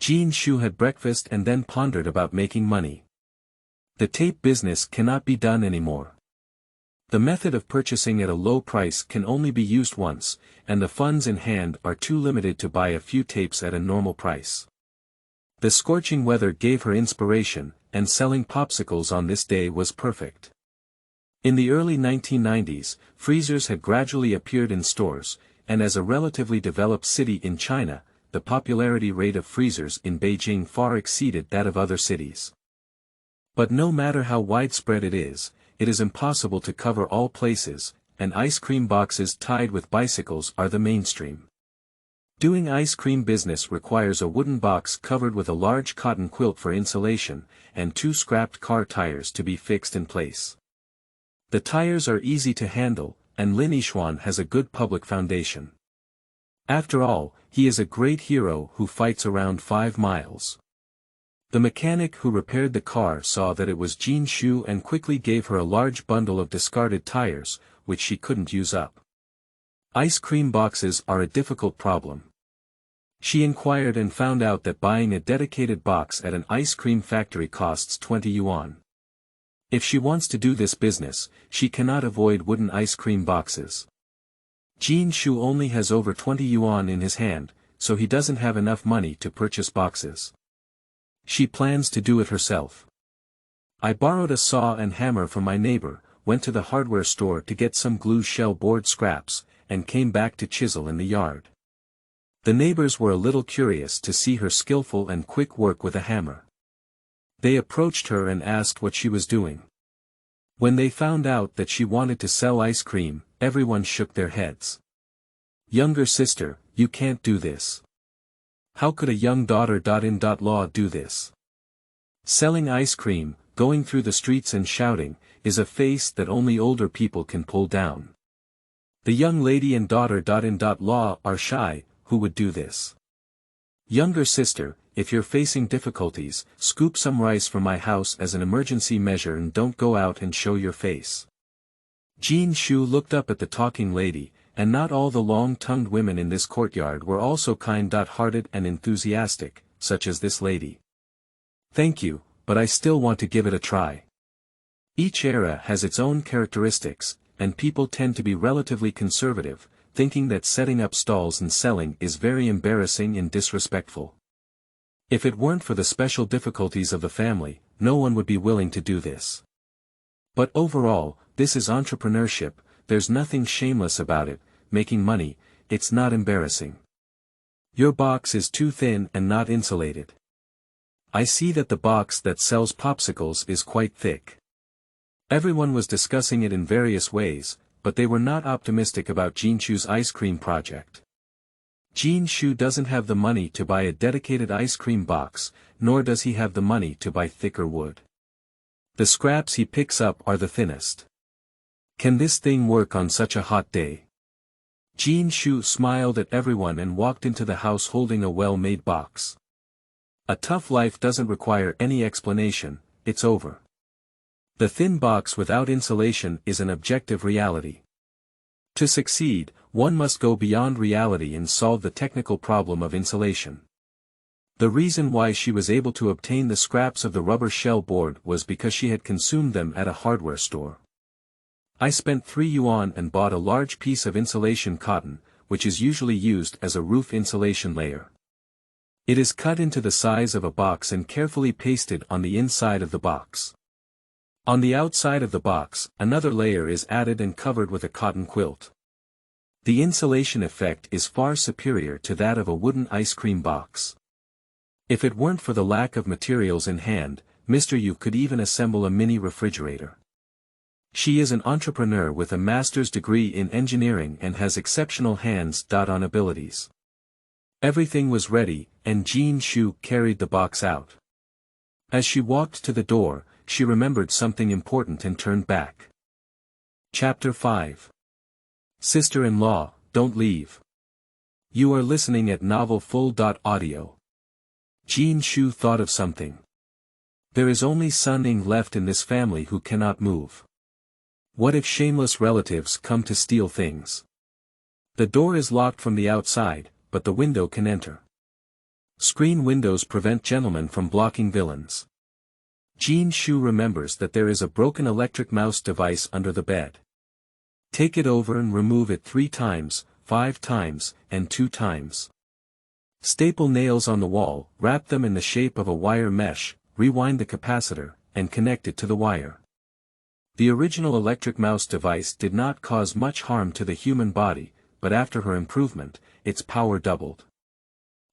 Jinshu had breakfast and then pondered about making money. The tape business cannot be done anymore. The method of purchasing at a low price can only be used once, and the funds in hand are too limited to buy a few tapes at a normal price. The scorching weather gave her inspiration, and selling popsicles on this day was perfect. In the early 1990s, freezers had gradually appeared in stores, and as a relatively developed city in China, the popularity rate of freezers in Beijing far exceeded that of other cities. But no matter how widespread it is impossible to cover all places, and ice cream boxes tied with bicycles are the mainstream. Doing ice cream business requires a wooden box covered with a large cotton quilt for insulation, and 2 scrapped car tires to be fixed in place. The tires are easy to handle, and Lin Yishuan has a good public foundation. After all, he is a great hero who fights around 5 miles. The mechanic who repaired the car saw that it was Jinshu and quickly gave her a large bundle of discarded tires, which she couldn't use up. Ice cream boxes are a difficult problem. She inquired and found out that buying a dedicated box at an ice cream factory costs 20 yuan. If she wants to do this business, she cannot avoid wooden ice cream boxes. Jinshu only has over 20 yuan in his hand, so he doesn't have enough money to purchase boxes. She plans to do it herself. I borrowed a saw and hammer from my neighbor, went to the hardware store to get some glue shell board scraps, and came back to chisel in the yard. The neighbors were a little curious to see her skillful and quick work with a hammer. They approached her and asked what she was doing. When they found out that she wanted to sell ice cream, everyone shook their heads. Younger sister, you can't do this. How could a young daughter.in.law do this? Selling ice cream, going through the streets and shouting, is a face that only older people can pull down. The young lady and daughter.in.law are shy, who would do this? Younger sister, if you're facing difficulties, scoop some rice from my house as an emergency measure and don't go out and show your face. Jinshu looked up at the talking lady, and not all the long-tongued women in this courtyard were also kind-hearted and enthusiastic, such as this lady. Thank you, but I still want to give it a try. Each era has its own characteristics, and people tend to be relatively conservative, thinking that setting up stalls and selling is very embarrassing and disrespectful. If it weren't for the special difficulties of the family, no one would be willing to do this. But overall, this is entrepreneurship. There's nothing shameless about it, making money, it's not embarrassing. Your box is too thin and not insulated. I see that the box that sells popsicles is quite thick. Everyone was discussing it in various ways, but they were not optimistic about Jinshu's ice cream project. Jinshu doesn't have the money to buy a dedicated ice cream box, nor does he have the money to buy thicker wood. The scraps he picks up are the thinnest. Can this thing work on such a hot day? Jinshu smiled at everyone and walked into the house holding a well-made box. A tough life doesn't require any explanation, it's over. The thin box without insulation is an objective reality. To succeed, one must go beyond reality and solve the technical problem of insulation. The reason why she was able to obtain the scraps of the rubber shell board was because she had consumed them at a hardware store. I spent 3 yuan and bought a large piece of insulation cotton, which is usually used as a roof insulation layer. It is cut into the size of a box and carefully pasted on the inside of the box. On the outside of the box, another layer is added and covered with a cotton quilt. The insulation effect is far superior to that of a wooden ice cream box. If it weren't for the lack of materials in hand, Mr. Yu could even assemble a mini refrigerator. She is an entrepreneur with a master's degree in engineering and has exceptional hands-on abilities. Everything was ready, and Jinshu carried the box out. As she walked to the door, she remembered something important and turned back. Chapter 5. Sister-in-law, don't leave. You are listening at novelfull.audio. Jinshu thought of something. There is only Sun-ing left in this family who cannot move. What if shameless relatives come to steal things? The door is locked from the outside, but the window can enter. Screen windows prevent gentlemen from blocking villains. Jinshu remembers that there is a broken electric mouse device under the bed. Take it over and remove it 3 times, 5 times, and 2 times. Staple nails on the wall, wrap them in the shape of a wire mesh, rewind the capacitor, and connect it to the wire. The original electric mouse device did not cause much harm to the human body, but after her improvement, its power doubled.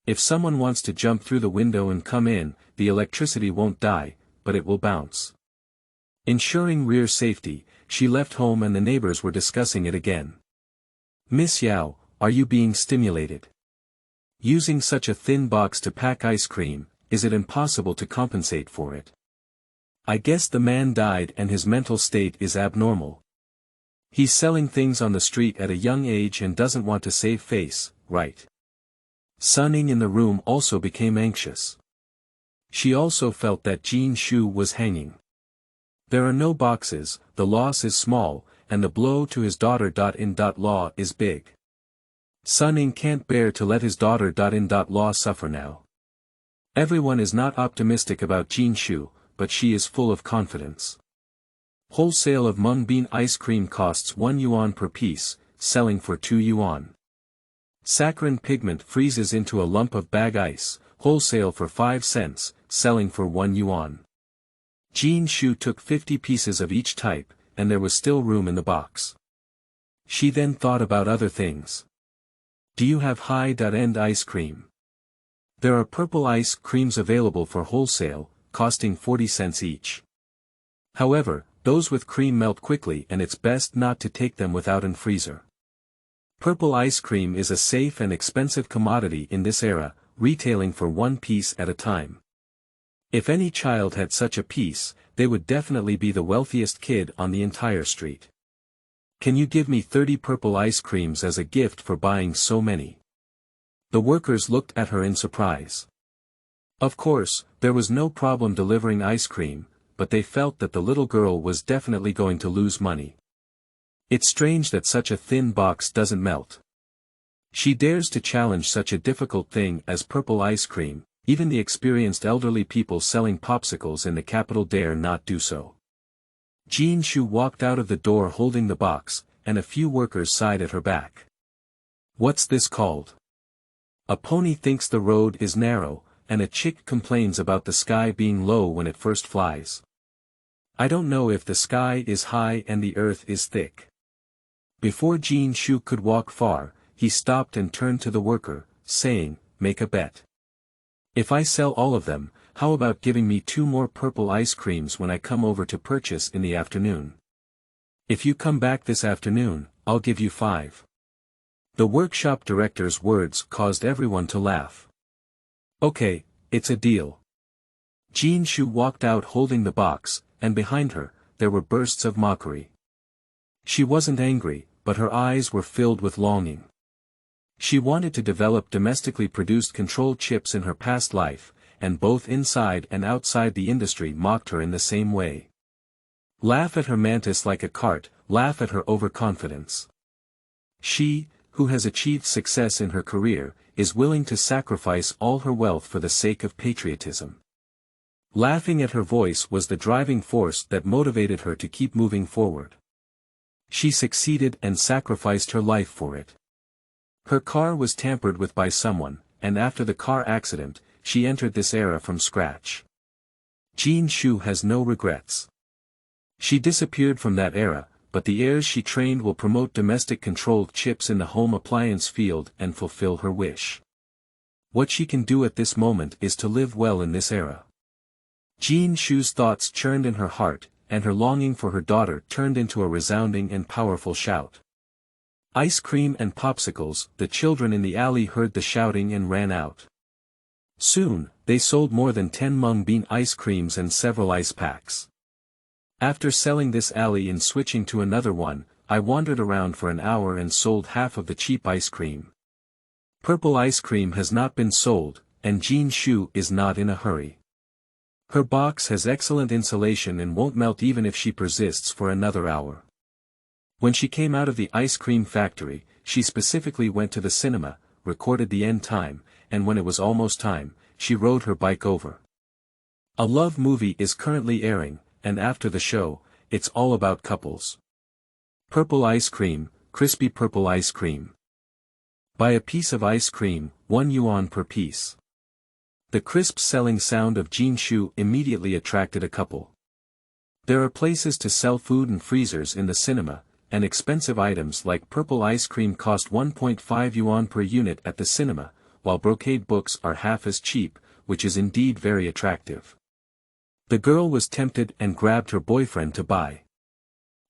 If someone wants to jump through the window and come in, the electricity won't die, but it will bounce. Ensuring rear safety, she left home and the neighbors were discussing it again. Miss Yao, are you being stimulated? Using such a thin box to pack ice cream, is it impossible to compensate for it? I guess the man died and his mental state is abnormal. He's selling things on the street at a young age and doesn't want to save face, right? Sun-ing in the room also became anxious. She also felt that Jinshu was hanging. There are no boxes, the loss is small, and the blow to his daughter.in.law is big. Sun-ing can't bear to let his daughter.in.law suffer now. Everyone is not optimistic about Jinshu, but she is full of confidence. Wholesale of mung bean ice cream costs 1 yuan per piece, selling for 2 yuan. Saccharin pigment freezes into a lump of bag ice, wholesale for 5 cents, selling for 1 yuan. Jinshu took 50 pieces of each type, and there was still room in the box. She then thought about other things. Do you have high-end ice cream? There are purple ice creams available for wholesale, costing 40 cents each. However, those with cream melt quickly and it's best not to take them without in freezer. Purple ice cream is a safe and expensive commodity in this era, retailing for 1 piece at a time. If any child had such a piece, they would definitely be the wealthiest kid on the entire street. Can you give me 30 purple ice creams as a gift for buying so many? The workers looked at her in surprise. Of course, there was no problem delivering ice cream, but they felt that the little girl was definitely going to lose money. It's strange that such a thin box doesn't melt. She dares to challenge such a difficult thing as purple ice cream, even the experienced elderly people selling popsicles in the capital dare not do so. Jinshu walked out of the door holding the box, and a few workers sighed at her back. What's this called? A pony thinks the road is narrow, and a chick complains about the sky being low when it first flies. I don't know if the sky is high and the earth is thick. Before Jinshu could walk far, he stopped and turned to the worker, saying, make a bet. If I sell all of them, how about giving me 2 more purple ice creams when I come over to purchase in the afternoon? If you come back this afternoon, I'll give you 5. The workshop director's words caused everyone to laugh. Okay, it's a deal. Jinshu walked out holding the box, and behind her, there were bursts of mockery. She wasn't angry, but her eyes were filled with longing. She wanted to develop domestically produced control chips in her past life, and both inside and outside the industry mocked her in the same way. Laugh at her mantis like a cart, laugh at her overconfidence. She, who has achieved success in her career, is willing to sacrifice all her wealth for the sake of patriotism. Laughing at her voice was the driving force that motivated her to keep moving forward. She succeeded and sacrificed her life for it. Her car was tampered with by someone, and after the car accident, she entered this era from scratch. Jinshu has no regrets. She disappeared from that era, but the heirs she trained will promote domestic-controlled chips in the home appliance field and fulfill her wish. What she can do at this moment is to live well in this era. Jinshu's thoughts churned in her heart, and her longing for her daughter turned into a resounding and powerful shout. Ice cream and popsicles. The children in the alley heard the shouting and ran out. Soon, they sold more than 10 mung bean ice creams and several ice packs. After selling this alley and switching to another one, I wandered around for an hour and sold half of the cheap ice cream. Purple ice cream has not been sold, and Jinshu is not in a hurry. Her box has excellent insulation and won't melt even if she persists for another hour. When she came out of the ice cream factory, she specifically went to the cinema, recorded the end time, and when it was almost time, she rode her bike over. A love movie is currently airing, and after the show, it's all about couples. Purple ice cream, crispy purple ice cream. Buy a piece of ice cream, 1 yuan per piece. The crisp selling sound of Jinshu immediately attracted a couple. There are places to sell food and freezers in the cinema, and expensive items like purple ice cream cost 1.5 yuan per unit at the cinema, while brocade books are half as cheap, which is indeed very attractive. The girl was tempted and grabbed her boyfriend to buy.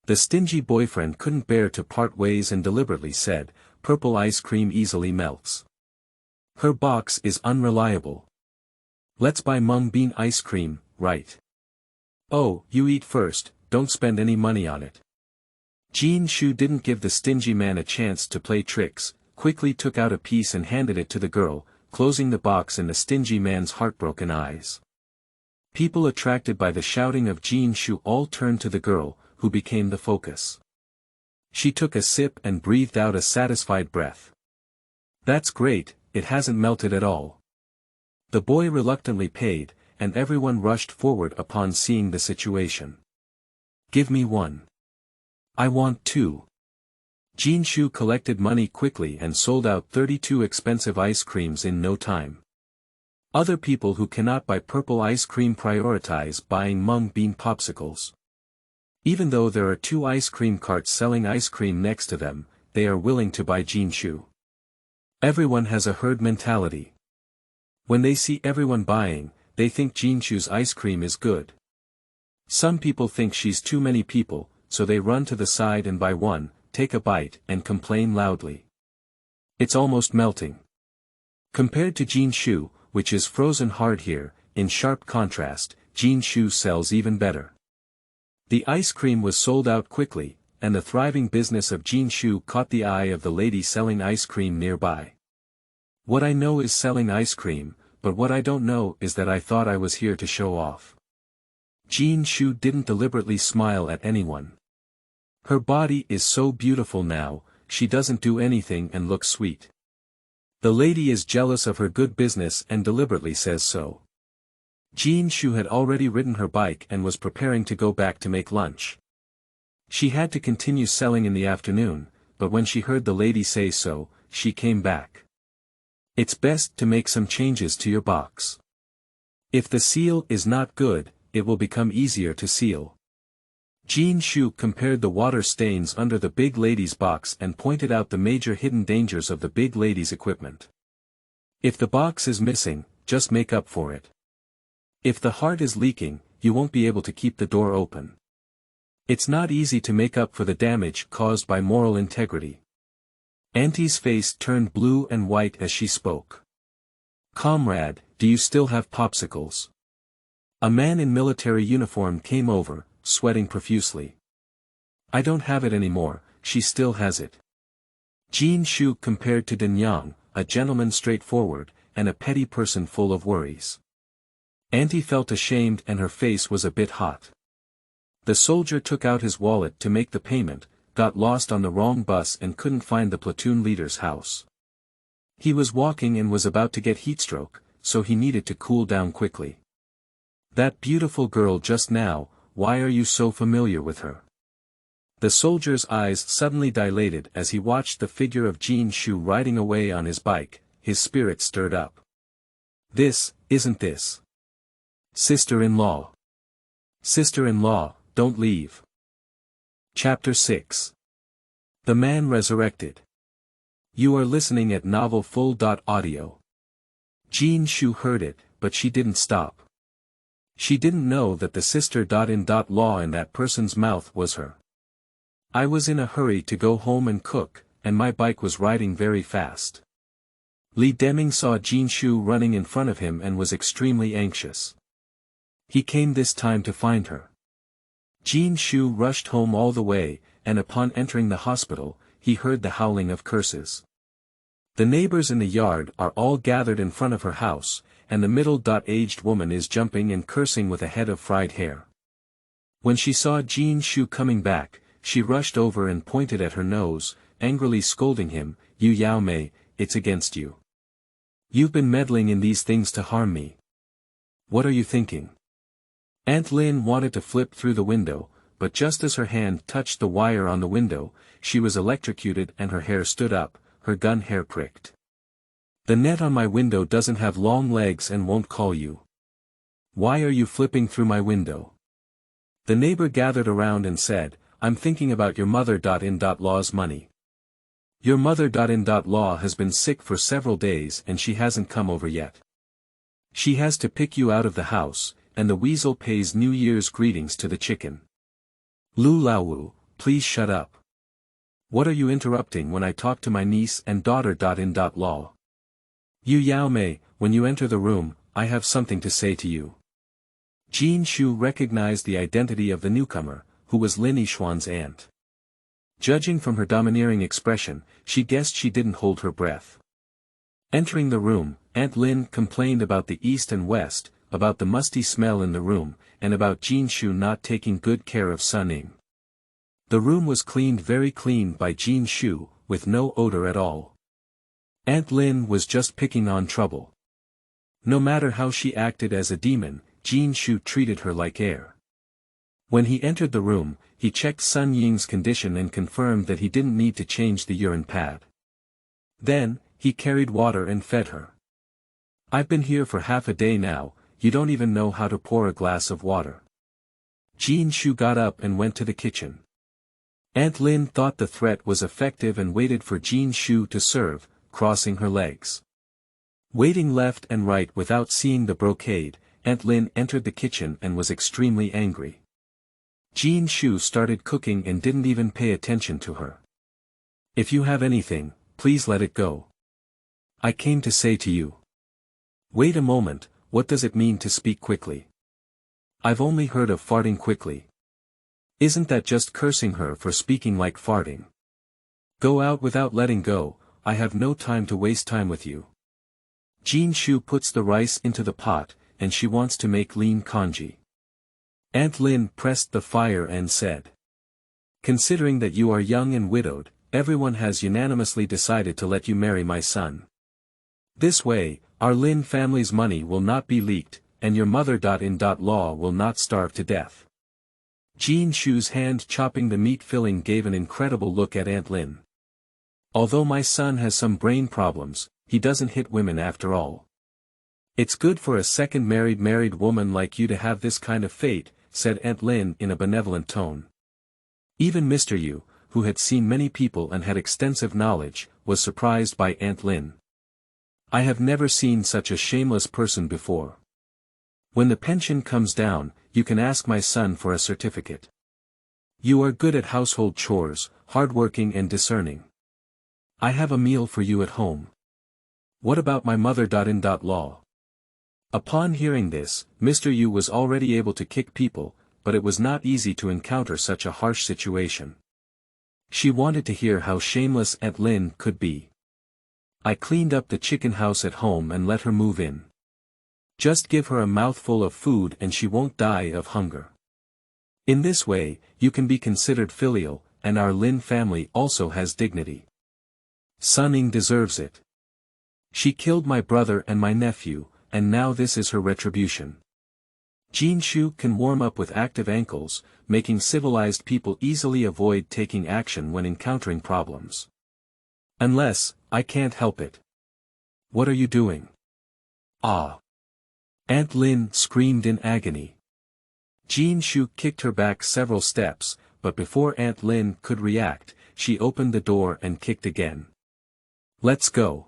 The stingy boyfriend couldn't bear to part ways and deliberately said, "Purple ice cream easily melts. Her box is unreliable. Let's buy mung bean ice cream, right? Oh, you eat first, don't spend any money on it." Jinshu didn't give the stingy man a chance to play tricks, quickly took out a piece and handed it to the girl, closing the box in the stingy man's heartbroken eyes. People attracted by the shouting of Jinshu all turned to the girl, who became the focus. She took a sip and breathed out a satisfied breath. "That's great, it hasn't melted at all." The boy reluctantly paid, and everyone rushed forward upon seeing the situation. "Give me one. I want 2. Jinshu collected money quickly and sold out 32 expensive ice creams in no time. Other people who cannot buy purple ice cream prioritize buying mung bean popsicles. Even though there are 2 ice cream carts selling ice cream next to them, they are willing to buy Jinshu. Everyone has a herd mentality. When they see everyone buying, they think Jinshu's ice cream is good. Some people think she's too many people, so they run to the side and buy one, take a bite and complain loudly. It's almost melting. Compared to Jinshu, which is frozen hard here, in sharp contrast, Jinshu sells even better. The ice cream was sold out quickly, and the thriving business of Jinshu caught the eye of the lady selling ice cream nearby. "What I know is selling ice cream, but what I don't know is that I thought I was here to show off." Jinshu didn't deliberately smile at anyone. Her body is so beautiful now, she doesn't do anything and looks sweet. The lady is jealous of her good business and deliberately says so. Jinshu had already ridden her bike and was preparing to go back to make lunch. She had to continue selling in the afternoon, but when she heard the lady say so, she came back. "It's best to make some changes to your box. If the seal is not good, it will become easier to seal." Jinshu compared the water stains under the big lady's box and pointed out the major hidden dangers of the big lady's equipment. If the box is missing, just make up for it. If the heart is leaking, you won't be able to keep the door open. It's not easy to make up for the damage caused by moral integrity. Auntie's face turned blue and white as she spoke. "Comrade, do you still have popsicles?" A man in military uniform came over, sweating profusely. "I don't have it anymore," she still has it. Jinshu compared to Danyang, a gentleman straightforward, and a petty person full of worries. Auntie felt ashamed and her face was a bit hot. The soldier took out his wallet to make the payment, got lost on the wrong bus and couldn't find the platoon leader's house. He was walking and was about to get heatstroke, so he needed to cool down quickly. "That beautiful girl just now, why are you so familiar with her?" The soldier's eyes suddenly dilated as he watched the figure of Jinshu riding away on his bike, his spirit stirred up. Isn't this? Sister-in-law. Sister-in-law, don't leave. Chapter 6. The Man Resurrected. You are listening at novel full.audio. Jinshu heard it, but she didn't stop. She didn't know that the sister.in.law in that person's mouth was her. I was in a hurry to go home and cook, and my bike was riding very fast. Li Deming saw Jinshu running in front of him and was extremely anxious. He came this time to find her. Jinshu rushed home all the way, and upon entering the hospital, he heard the howling of curses. The neighbors in the yard are all gathered in front of her house, and the middle-aged woman is jumping and cursing with a head of fried hair. When she saw Jinshu coming back, she rushed over and pointed at her nose, angrily scolding him, "You Yao Mei, it's against you. You've been meddling in these things to harm me. What are you thinking?" Aunt Lin wanted to flip through the window, but just as her hand touched the wire on the window, she was electrocuted and her hair stood up, her gun hair pricked. "The net on my window doesn't have long legs and won't call you. Why are you flipping through my window?" The neighbor gathered around and said, "I'm thinking about your mother.in.law's money. Your mother.in.law has been sick for several days and she hasn't come over yet. She has to pick you out of the house, and the weasel pays New Year's greetings to the chicken. Lu Laowu, please shut up. What are you interrupting when I talk to my niece and daughter.in.law? You Yao Mei, when you enter the room, I have something to say to you." Jinshu recognized the identity of the newcomer, who was Lin Yishuan's aunt. Judging from her domineering expression, she guessed she didn't hold her breath. Entering the room, Aunt Lin complained about the east and west, about the musty smell in the room, and about Jinshu not taking good care of Sun Ning. The room was cleaned very clean by Jinshu, with no odor at all. Aunt Lin was just picking on trouble. No matter how she acted as a demon, Jinshu treated her like air. When he entered the room, he checked Sun Ying's condition and confirmed that he didn't need to change the urine pad. Then, he carried water and fed her. "I've been here for half a day now, you don't even know how to pour a glass of water." Jinshu got up and went to the kitchen. Aunt Lin thought the threat was effective and waited for Jinshu to serve, crossing her legs. Waiting left and right without seeing the brocade, Aunt Lin entered the kitchen and was extremely angry. Jinshu started cooking and didn't even pay attention to her. "If you have anything, please let it go. I came to say to you." "Wait a moment, what does it mean to speak quickly? I've only heard of farting quickly. Isn't that just cursing her for speaking like farting? Go out without letting go, I have no time to waste time with you." Jinshu puts the rice into the pot, and she wants to make lean congee. Aunt Lin pressed the fire and said, "Considering that you are young and widowed, everyone has unanimously decided to let you marry my son. This way, our Lin family's money will not be leaked, and your mother.in.law will not starve to death." Jinshu's hand chopping the meat filling gave an incredible look at Aunt Lin. "Although my son has some brain problems, he doesn't hit women after all. It's good for a second married woman like you to have this kind of fate," said Aunt Lin in a benevolent tone. Even Mr. Yu, who had seen many people and had extensive knowledge, was surprised by Aunt Lin. "I have never seen such a shameless person before. When the pension comes down, you can ask my son for a certificate. You are good at household chores, hardworking and discerning. I have a meal for you at home. What about my mother.in.law?" Upon hearing this, Mr. Yu was already able to kick people, but it was not easy to encounter such a harsh situation. She wanted to hear how shameless Aunt Lin could be. "I cleaned up the chicken house at home and let her move in. Just give her a mouthful of food and she won't die of hunger. In this way, you can be considered filial, and our Lin family also has dignity. Sun Ning deserves it. She killed my brother and my nephew, and now this is her retribution." Jinshu can warm up with active ankles, making civilized people easily avoid taking action when encountering problems. Unless, I can't help it. What are you doing? Ah! Aunt Lin screamed in agony. Jinshu kicked her back several steps, but before Aunt Lin could react, she opened the door and kicked again. Let's go.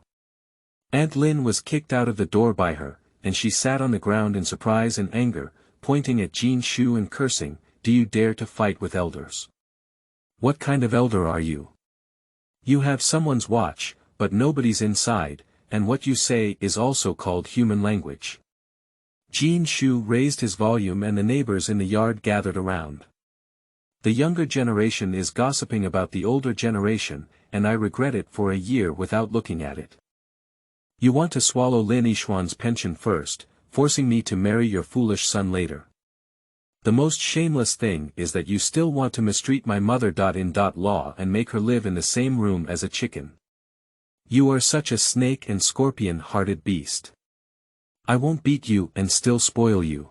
Aunt Lin was kicked out of the door by her, and she sat on the ground in surprise and anger, pointing at Jinshu and cursing, "Do you dare to fight with elders? What kind of elder are you? You have someone's watch, but nobody's inside, and what you say is also called human language." Jinshu raised his volume and the neighbors in the yard gathered around. The younger generation is gossiping about the older generation, and I regret it for a year without looking at it. You want to swallow Lin Yishuan's pension first, forcing me to marry your foolish son later. The most shameless thing is that you still want to mistreat my mother.in.law and make her live in the same room as a chicken. You are such a snake and scorpion-hearted beast. I won't beat you and still spoil you.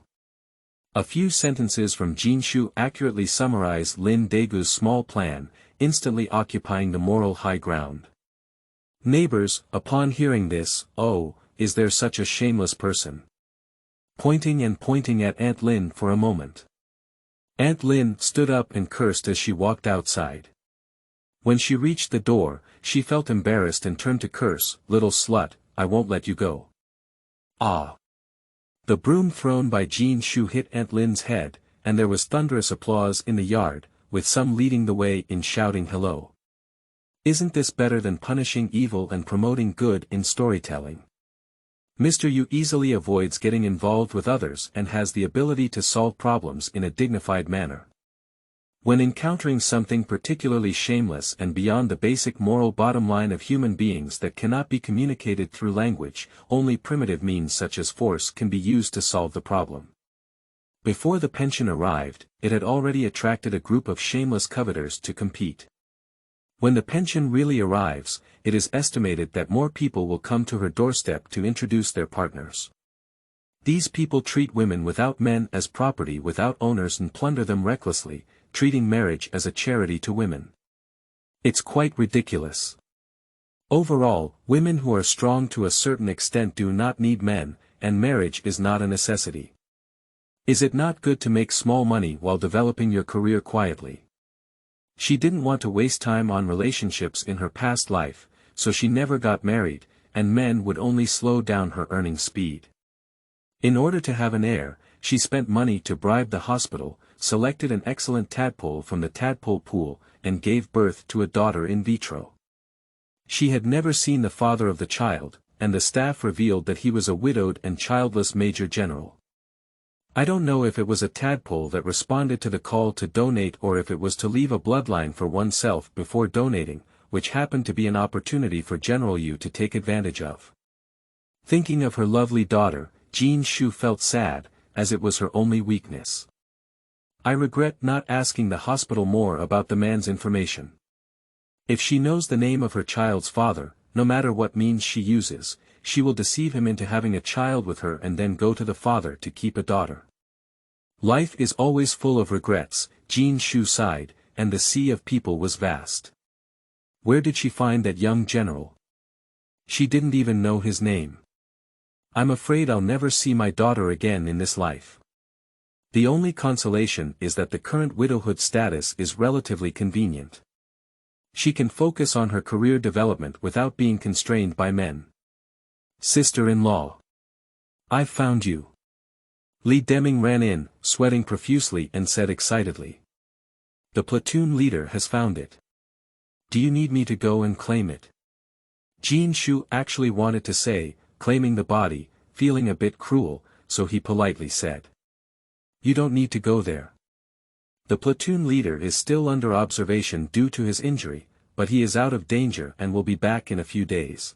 A few sentences from Jinshu accurately summarize Lin Daigu's small plan, instantly occupying the moral high ground. Neighbors, upon hearing this, "Oh, is there such a shameless person?" Pointing at Aunt Lin for a moment. Aunt Lin stood up and cursed as she walked outside. When she reached the door, she felt embarrassed and turned to curse, "Little slut, I won't let you go." Ah! The broom thrown by Jinshu hit Aunt Lin's head, and there was thunderous applause in the yard, with some leading the way in shouting hello. Isn't this better than punishing evil and promoting good in storytelling? Mr. Yu easily avoids getting involved with others and has the ability to solve problems in a dignified manner. When encountering something particularly shameless and beyond the basic moral bottom line of human beings that cannot be communicated through language, only primitive means such as force can be used to solve the problem. Before the pension arrived, it had already attracted a group of shameless coveters to compete. When the pension really arrives, it is estimated that more people will come to her doorstep to introduce their partners. These people treat women without men as property without owners and plunder them recklessly, treating marriage as a charity to women. It's quite ridiculous. Overall, women who are strong to a certain extent do not need men, and marriage is not a necessity. Is it not good to make small money while developing your career quietly? She didn't want to waste time on relationships in her past life, so she never got married, and men would only slow down her earning speed. In order to have an heir, she spent money to bribe the hospital, selected an excellent tadpole from the tadpole pool, and gave birth to a daughter in vitro. She had never seen the father of the child, and the staff revealed that he was a widowed and childless major general. I don't know if it was a tadpole that responded to the call to donate or if it was to leave a bloodline for oneself before donating, which happened to be an opportunity for General Yu to take advantage of. Thinking of her lovely daughter, Jinshu felt sad, as it was her only weakness. I regret not asking the hospital more about the man's information. If she knows the name of her child's father, no matter what means she uses, she will deceive him into having a child with her and then go to the father to keep a daughter. Life is always full of regrets, Jinshu sighed, and the sea of people was vast. Where did she find that young general? She didn't even know his name. I'm afraid I'll never see my daughter again in this life. The only consolation is that the current widowhood status is relatively convenient. She can focus on her career development without being constrained by men. Sister-in-law. I've found you. Li Deming ran in, sweating profusely and said excitedly. The platoon leader has found it. Do you need me to go and claim it? Jinshu actually wanted to say, claiming the body, feeling a bit cruel, so he politely said. You don't need to go there. The platoon leader is still under observation due to his injury, but he is out of danger and will be back in a few days.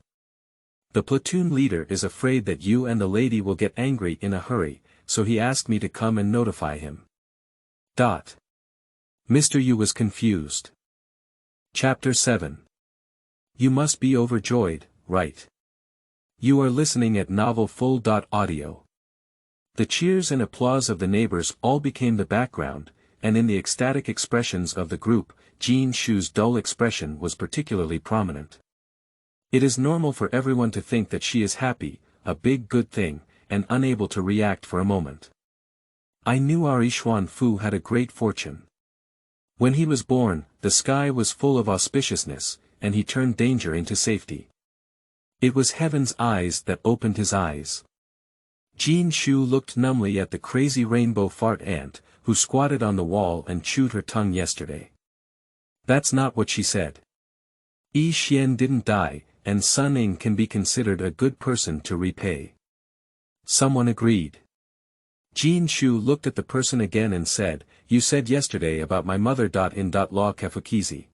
The platoon leader is afraid that you and the lady will get angry in a hurry, so he asked me to come and notify him. Mr. Yu was confused. Chapter 7. You must be overjoyed, right? You are listening at novelfull.audio. The cheers and applause of the neighbors all became the background, and in the ecstatic expressions of the group, Jinshu's dull expression was particularly prominent. It is normal for everyone to think that she is happy, a big good thing, and unable to react for a moment. I knew our Ishuan Fu had a great fortune. When he was born, the sky was full of auspiciousness, and he turned danger into safety. It was heaven's eyes that opened his eyes. Jinshu looked numbly at the crazy rainbow fart ant, who squatted on the wall and chewed her tongue yesterday. That's not what she said. Yi Xian didn't die, and Sun Ying can be considered a good person to repay. Someone agreed. Jinshu looked at the person again and said, "You said yesterday about my mother. In law Kefukizi."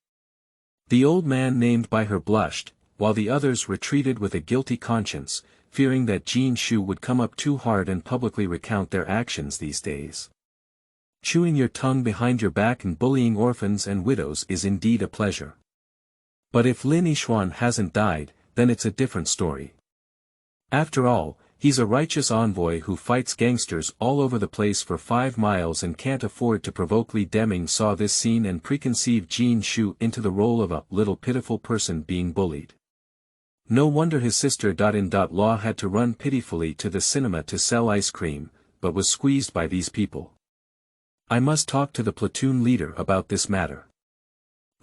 The old man named by her blushed, while the others retreated with a guilty conscience, fearing that Jinshu would come up too hard and publicly recount their actions these days. Chewing your tongue behind your back and bullying orphans and widows is indeed a pleasure. But if Lin Yishuan hasn't died, then it's a different story. After all, he's a righteous envoy who fights gangsters all over the place for 5 miles and can't afford to provoke. Li Deming saw this scene and preconceived Jinshu into the role of a little pitiful person being bullied. No wonder his sister-in-law had to run pitifully to the cinema to sell ice cream, but was squeezed by these people. I must talk to the platoon leader about this matter.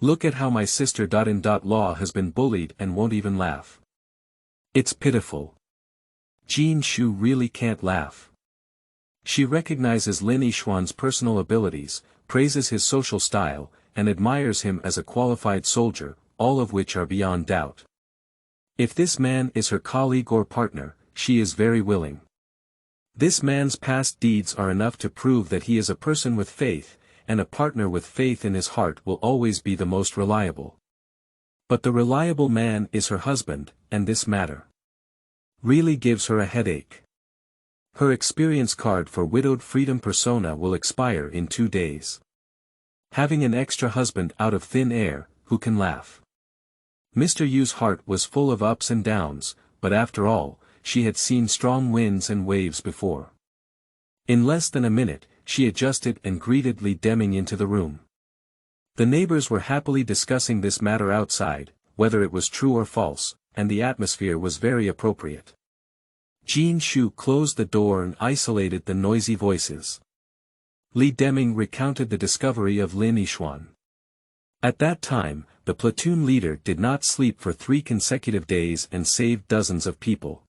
Look at how my sister-in-law has been bullied and won't even laugh. It's pitiful. Jinshu really can't laugh. She recognizes Lin Yishuan's personal abilities, praises his social style, and admires him as a qualified soldier, all of which are beyond doubt. If this man is her colleague or partner, she is very willing. This man's past deeds are enough to prove that he is a person with faith, and a partner with faith in his heart will always be the most reliable. But the reliable man is her husband, and this matter really gives her a headache. Her experience card for widowed freedom persona will expire in 2 days. Having an extra husband out of thin air, who can laugh? Mr. Yu's heart was full of ups and downs, but after all, she had seen strong winds and waves before. In less than a minute, she adjusted and greeted Li Deming into the room. The neighbors were happily discussing this matter outside, whether it was true or false, and the atmosphere was very appropriate. Jinshu closed the door and isolated the noisy voices. Li Deming recounted the discovery of Lin Yishuan. At that time, the platoon leader did not sleep for 3 consecutive days and saved dozens of people.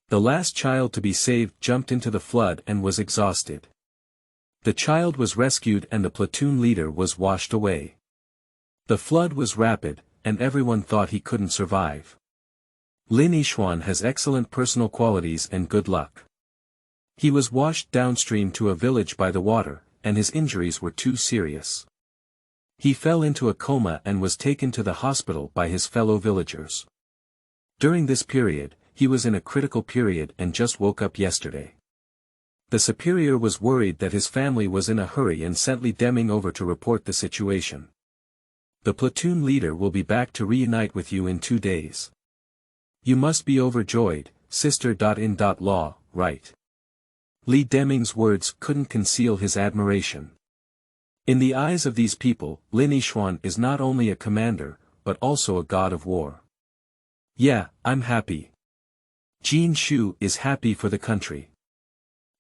The last child to be saved jumped into the flood and was exhausted. The child was rescued and the platoon leader was washed away. The flood was rapid, and everyone thought he couldn't survive. Lin Yishuan has excellent personal qualities and good luck. He was washed downstream to a village by the water, and his injuries were too serious. He fell into a coma and was taken to the hospital by his fellow villagers. During this period, he was in a critical period and just woke up yesterday. The superior was worried that his family was in a hurry and sent Li Deming over to report the situation. The platoon leader will be back to reunite with you in 2 days. You must be overjoyed, sister-in-law, right? Li Deming's words couldn't conceal his admiration. In the eyes of these people, Lin Yishuan is not only a commander, but also a god of war. Yeah, I'm happy. Jinshu is happy for the country.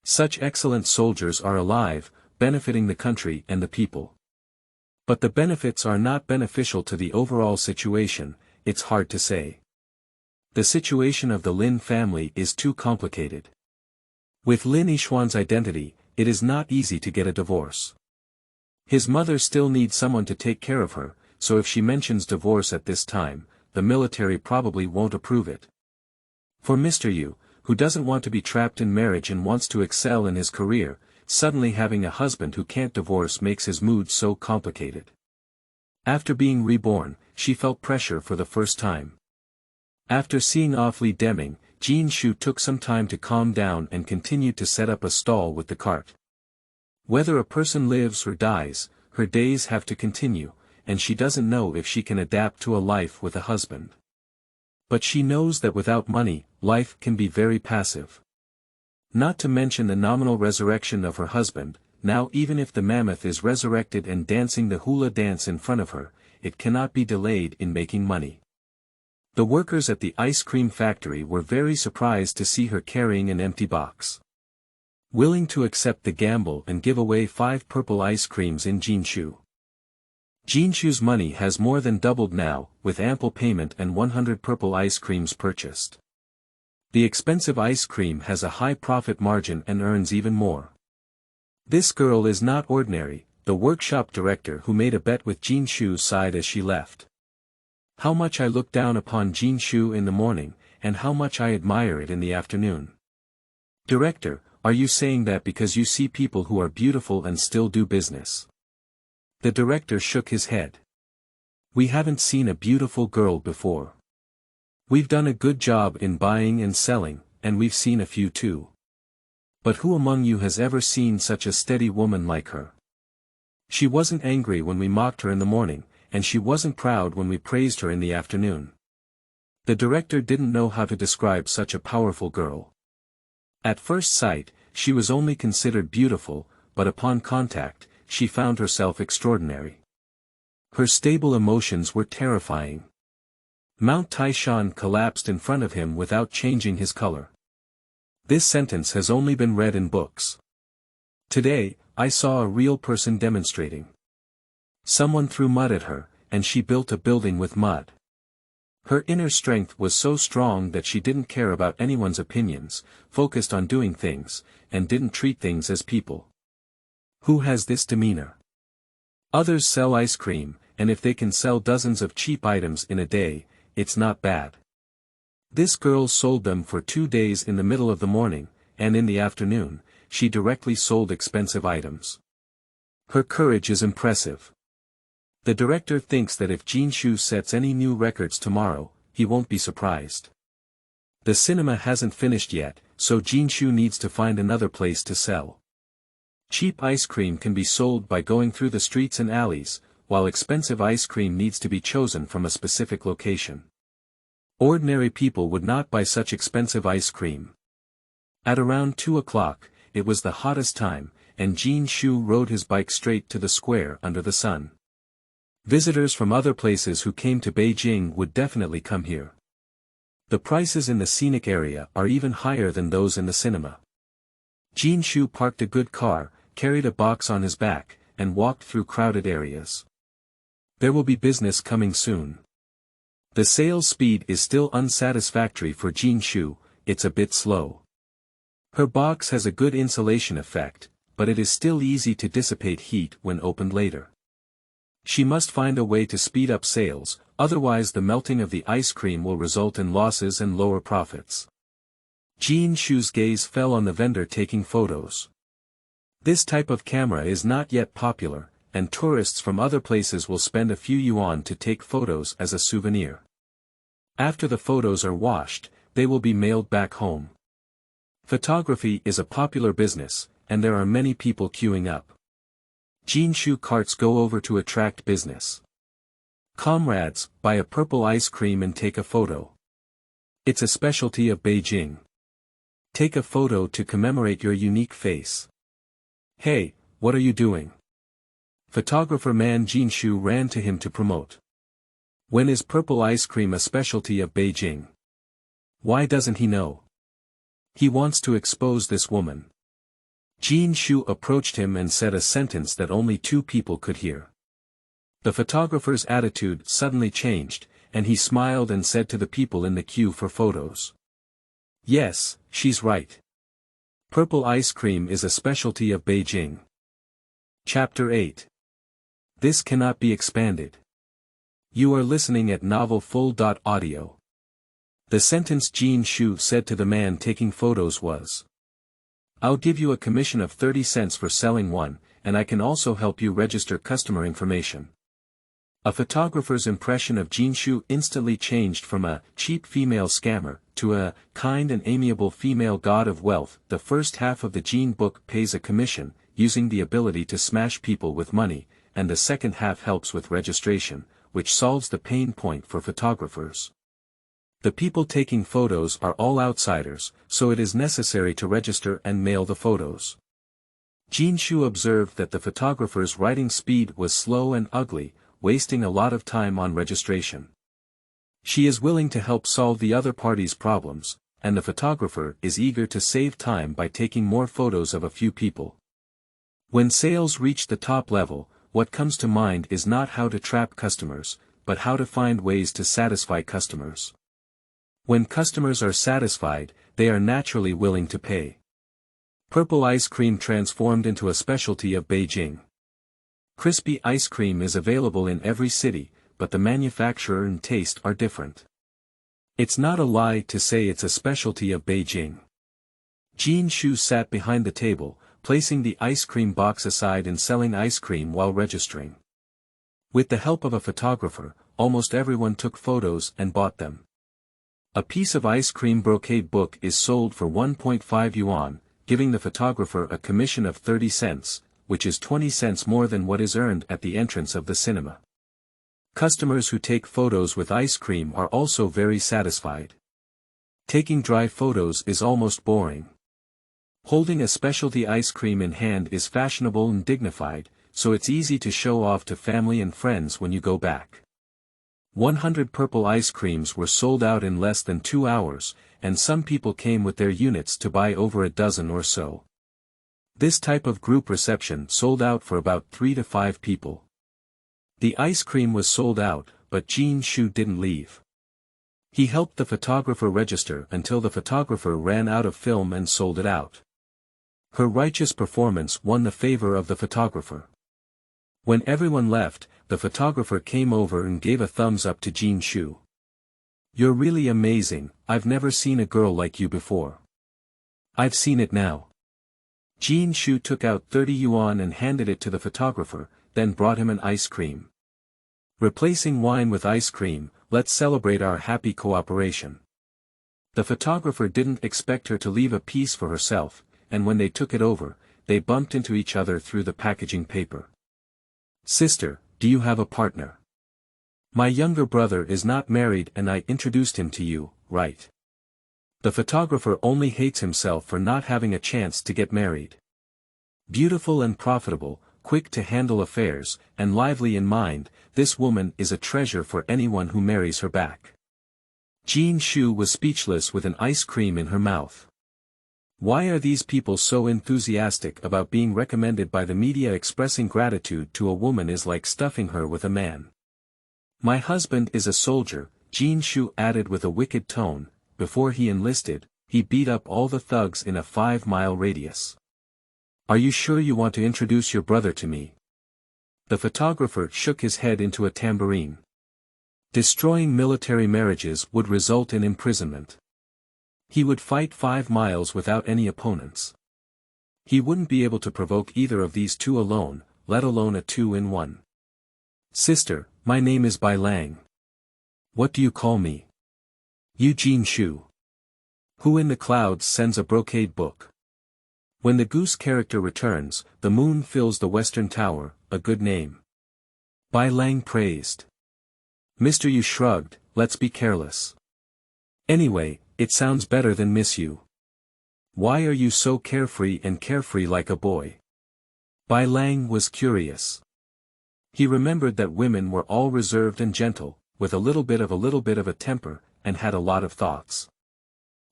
Such excellent soldiers are alive, benefiting the country and the people. But the benefits are not beneficial to the overall situation, it's hard to say. The situation of the Lin family is too complicated. With Lin Yishuan's identity, it is not easy to get a divorce. His mother still needs someone to take care of her, so if she mentions divorce at this time, the military probably won't approve it. For Mr. Yu, who doesn't want to be trapped in marriage and wants to excel in his career, suddenly having a husband who can't divorce makes his mood so complicated. After being reborn, she felt pressure for the first time. After seeing off Li Deming, Jinshu took some time to calm down and continued to set up a stall with the cart. Whether a person lives or dies, her days have to continue, and she doesn't know if she can adapt to a life with a husband. But she knows that without money, life can be very passive. Not to mention the nominal resurrection of her husband. Now even if the mammoth is resurrected and dancing the hula dance in front of her, it cannot be delayed in making money. The workers at the ice cream factory were very surprised to see her carrying an empty box. Willing to accept the gamble and give away 5 purple ice creams in Jinshu. Jinshu's money has more than doubled now, with ample payment and 100 purple ice creams purchased. The expensive ice cream has a high profit margin and earns even more. This girl is not ordinary, the workshop director who made a bet with Jinshu sighed as she left. How much I look down upon Jinshu in the morning, and how much I admire it in the afternoon. Director, are you saying that because you see people who are beautiful and still do business? The director shook his head. We haven't seen a beautiful girl before. We've done a good job in buying and selling, and we've seen a few too. But who among you has ever seen such a steady woman like her? She wasn't angry when we mocked her in the morning, and she wasn't proud when we praised her in the afternoon. The director didn't know how to describe such a powerful girl. At first sight, she was only considered beautiful, but upon contact, she found herself extraordinary. Her stable emotions were terrifying. Mount Taishan collapsed in front of him without changing his color. This sentence has only been read in books. Today, I saw a real person demonstrating. Someone threw mud at her, and she built a building with mud. Her inner strength was so strong that she didn't care about anyone's opinions, focused on doing things, and didn't treat things as people. Who has this demeanor? Others sell ice cream, and if they can sell dozens of cheap items in a day, it's not bad. This girl sold them for 2 days in the middle of the morning, and in the afternoon, she directly sold expensive items. Her courage is impressive. The director thinks that if Jinshu sets any new records tomorrow, he won't be surprised. The cinema hasn't finished yet, so Jinshu needs to find another place to sell. Cheap ice cream can be sold by going through the streets and alleys, while expensive ice cream needs to be chosen from a specific location. Ordinary people would not buy such expensive ice cream. At around 2 o'clock, it was the hottest time, and Jinshu rode his bike straight to the square under the sun. Visitors from other places who came to Beijing would definitely come here. The prices in the scenic area are even higher than those in the cinema. Jinshu parked a good car, carried a box on his back, and walked through crowded areas. There will be business coming soon. The sales speed is still unsatisfactory for Jinshu, it's a bit slow. Her box has a good insulation effect, but it is still easy to dissipate heat when opened later. She must find a way to speed up sales, otherwise the melting of the ice cream will result in losses and lower profits. Jinshu's gaze fell on the vendor taking photos. This type of camera is not yet popular, and tourists from other places will spend a few yuan to take photos as a souvenir. After the photos are washed, they will be mailed back home. Photography is a popular business, and there are many people queuing up. Jinshu carts go over to attract business. Comrades, buy a purple ice cream and take a photo. It's a specialty of Beijing. Take a photo to commemorate your unique face. Hey, what are you doing? Photographer man Jinshu ran to him to promote. When is purple ice cream a specialty of Beijing? Why doesn't he know? He wants to expose this woman. Jinshu approached him and said a sentence that only 2 people could hear. The photographer's attitude suddenly changed, and he smiled and said to the people in the queue for photos. Yes, she's right. Purple ice cream is a specialty of Beijing. Chapter 8. This cannot be expanded. You are listening at novel full.audio. The sentence Jinshu said to the man taking photos was, I'll give you a commission of 30 cents for selling one, and I can also help you register customer information. A photographer's impression of Jinshu instantly changed from a cheap female scammer to a kind and amiable female god of wealth. The first half of the Jin book pays a commission, using the ability to smash people with money, and the second half helps with registration, which solves the pain point for photographers. The people taking photos are all outsiders, so it is necessary to register and mail the photos. Jinshu observed that the photographer's writing speed was slow and ugly, wasting a lot of time on registration. She is willing to help solve the other party's problems, and the photographer is eager to save time by taking more photos of a few people. When sales reach the top level, what comes to mind is not how to trap customers, but how to find ways to satisfy customers. When customers are satisfied, they are naturally willing to pay. Purple ice cream transformed into a specialty of Beijing. Crispy ice cream is available in every city, but the manufacturer and taste are different. It's not a lie to say it's a specialty of Beijing. Jinshu sat behind the table, placing the ice cream box aside and selling ice cream while registering. With the help of a photographer, almost everyone took photos and bought them. A piece of ice cream brocade book is sold for 1.5 yuan, giving the photographer a commission of 30 cents, which is 20 cents more than what is earned at the entrance of the cinema. Customers who take photos with ice cream are also very satisfied. Taking dry photos is almost boring. Holding a specialty ice cream in hand is fashionable and dignified, so it's easy to show off to family and friends when you go back. 100 purple ice creams were sold out in less than 2 hours, and some people came with their units to buy over a dozen or so. This type of group reception sold out for about 3 to 5 people. The ice cream was sold out, but Jinshu didn't leave. He helped the photographer register until the photographer ran out of film and sold it out. Her righteous performance won the favor of the photographer. When everyone left, the photographer came over and gave a thumbs up to Jinshu. "You're really amazing, I've never seen a girl like you before." "I've seen it now." Jinshu took out 30 yuan and handed it to the photographer, then brought him an ice cream. Replacing wine with ice cream, let's celebrate our happy cooperation. The photographer didn't expect her to leave a piece for herself, and when they took it over, they bumped into each other through the packaging paper. "Sister, do you have a partner?" "My younger brother is not married and I introduced him to you, right?" The photographer only hates himself for not having a chance to get married. Beautiful and profitable, quick to handle affairs, and lively in mind, this woman is a treasure for anyone who marries her back. Jinshu was speechless with an ice cream in her mouth. Why are these people so enthusiastic about being recommended by the media? Expressing gratitude to a woman is like stuffing her with a man. "My husband is a soldier," Jinshu added with a wicked tone. Before he enlisted, he beat up all the thugs in a 5-mile radius. "Are you sure you want to introduce your brother to me?" The photographer shook his head into a tambourine. Destroying military marriages would result in imprisonment. He would fight 5 miles without any opponents. He wouldn't be able to provoke either of these two alone, let alone a 2-in-1. "Sister, my name is Bai Lang." "What do you call me?" "You Jinshu." "Who in the clouds sends a brocade book?" When the goose character returns, the moon fills the western tower, a good name. Bai Lang praised. "Mr. Yu shrugged, let's be careless. Anyway, it sounds better than Miss Yu. Why are you so carefree like a boy?" Bai Lang was curious. He remembered that women were all reserved and gentle, with a little bit of a temper, and had a lot of thoughts.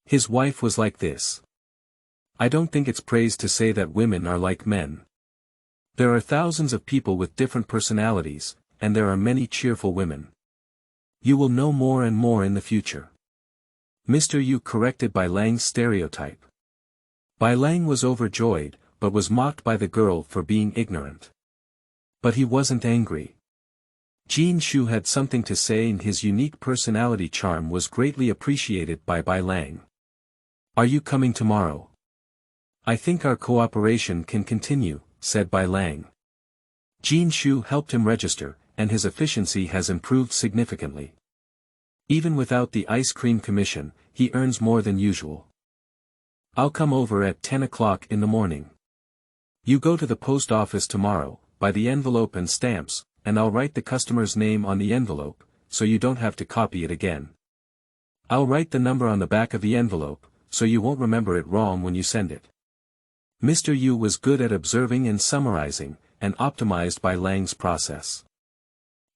His wife was like this. I don't think it's praise to say that women are like men. There are thousands of people with different personalities, and there are many cheerful women. You will know more and more in the future. Mr. Yu corrected Bai Lang's stereotype. Bai Lang was overjoyed, but was mocked by the girl for being ignorant. But he wasn't angry. Jinshu had something to say and his unique personality charm was greatly appreciated by Bai Lang. "Are you coming tomorrow?" "I think our cooperation can continue," said Bai Lang. Jinshu helped him register, and his efficiency has improved significantly. Even without the ice cream commission, he earns more than usual. "I'll come over at 10 o'clock in the morning. You go to the post office tomorrow, buy the envelope and stamps, and I'll write the customer's name on the envelope, so you don't have to copy it again." I'll write the number on the back of the envelope, so you won't remember it wrong when you send it. Mr. Yu was good at observing and summarizing, and optimized Bai Lang's process.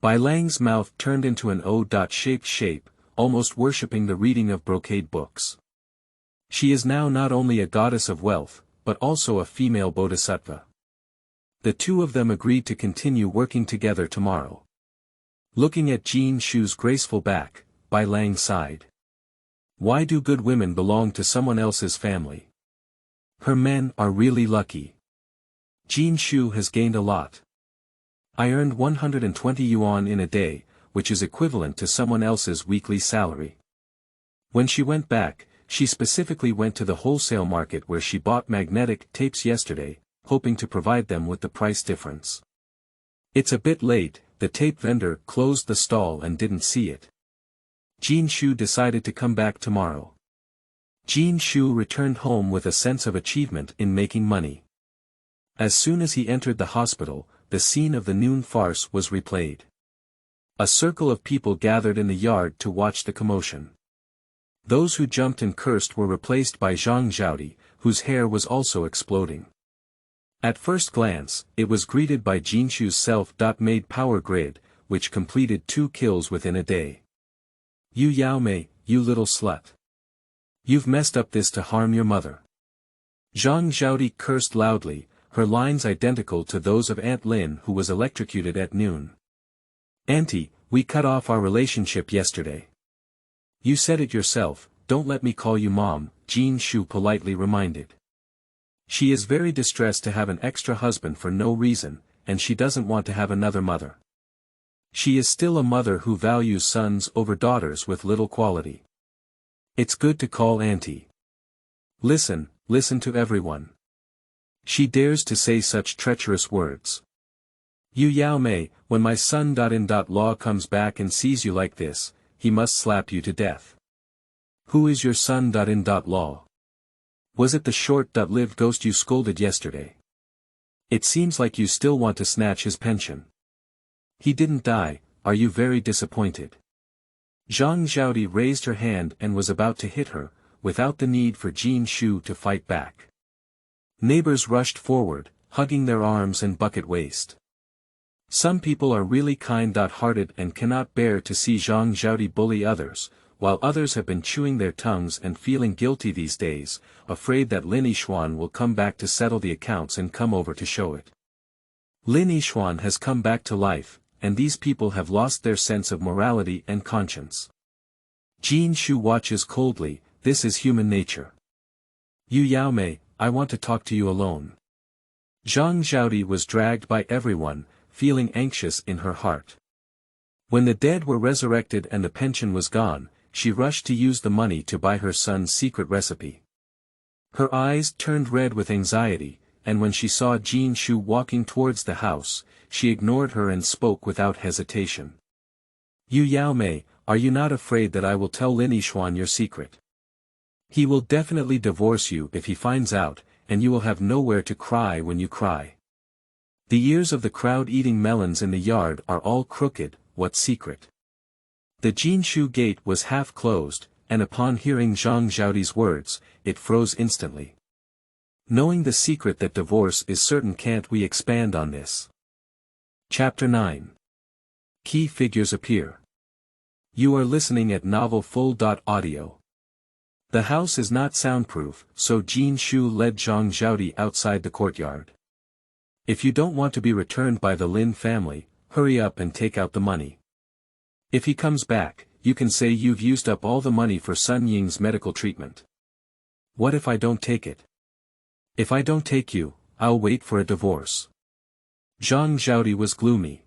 Bai Lang's mouth turned into an O-shaped shape, almost worshipping the reading of brocade books. She is now not only a goddess of wealth, but also a female bodhisattva. The two of them agreed to continue working together tomorrow. Looking at Jinshu's graceful back, Bai Lang sighed. Why do good women belong to someone else's family? Her men are really lucky. Jinshu has gained a lot. I earned 120 yuan in a day, which is equivalent to someone else's weekly salary. When she went back, she specifically went to the wholesale market where she bought magnetic tapes yesterday, hoping to provide them with the price difference. It's a bit late, the tape vendor closed the stall and didn't see it. Jinshu decided to come back tomorrow. Jinshu returned home with a sense of achievement in making money. As soon as he entered the hospital, the scene of the noon farce was replayed. A circle of people gathered in the yard to watch the commotion. Those who jumped and cursed were replaced by Zhang Zhaodi, whose hair was also exploding. At first glance, it was greeted by Jinshu's self-made power grid, which completed 2 kills within a day. You Yaomei, you little slut. You've messed up this to harm your mother. Zhang Zhaodi cursed loudly, her lines identical to those of Aunt Lin, who was electrocuted at noon. Auntie, we cut off our relationship yesterday. You said it yourself, don't let me call you mom, Jinshu politely reminded. She is very distressed to have an extra husband for no reason, and she doesn't want to have another mother. She is still a mother who values sons over daughters with little quality. It's good to call auntie. Listen to everyone. She dares to say such treacherous words. You Yaomei, when my son.in.law comes back and sees you like this, he must slap you to death. Who is your son.in.law? Was it the short-lived ghost you scolded yesterday? It seems like you still want to snatch his pension. He didn't die, are you very disappointed? Zhang Zhaodi raised her hand and was about to hit her, without the need for Jinshu to fight back. Neighbors rushed forward, hugging their arms and bucket waist. Some people are really kind-hearted and cannot bear to see Zhang Zhaodi bully others, while others have been chewing their tongues and feeling guilty these days, afraid that Lin Yixuan will come back to settle the accounts and come over to show it. Lin Yixuan has come back to life, and these people have lost their sense of morality and conscience. Jinshu watches coldly, this is human nature. You Yaomei, I want to talk to you alone. Zhang Zhaodi was dragged by everyone, feeling anxious in her heart. When the dead were resurrected and the pension was gone, she rushed to use the money to buy her son's secret recipe. Her eyes turned red with anxiety, and when she saw Jinshu walking towards the house, she ignored her and spoke without hesitation. You Yaomei, are you not afraid that I will tell Lin Yixuan your secret? He will definitely divorce you if he finds out, and you will have nowhere to cry when you cry. The ears of the crowd eating melons in the yard are all crooked, what secret? The Jinshu gate was half closed, and upon hearing Zhang Zhaodi's words, it froze instantly. Knowing the secret that divorce is certain, can't we expand on this? Chapter 9. Key figures appear. You are listening at novel full.audio. The house is not soundproof, so Jinshu led Zhang Zhaodi outside the courtyard. If you don't want to be returned by the Lin family, hurry up and take out the money. If he comes back, you can say you've used up all the money for Sun Ying's medical treatment. What if I don't take it? If I don't take you, I'll wait for a divorce. Zhang Zhaodi was gloomy.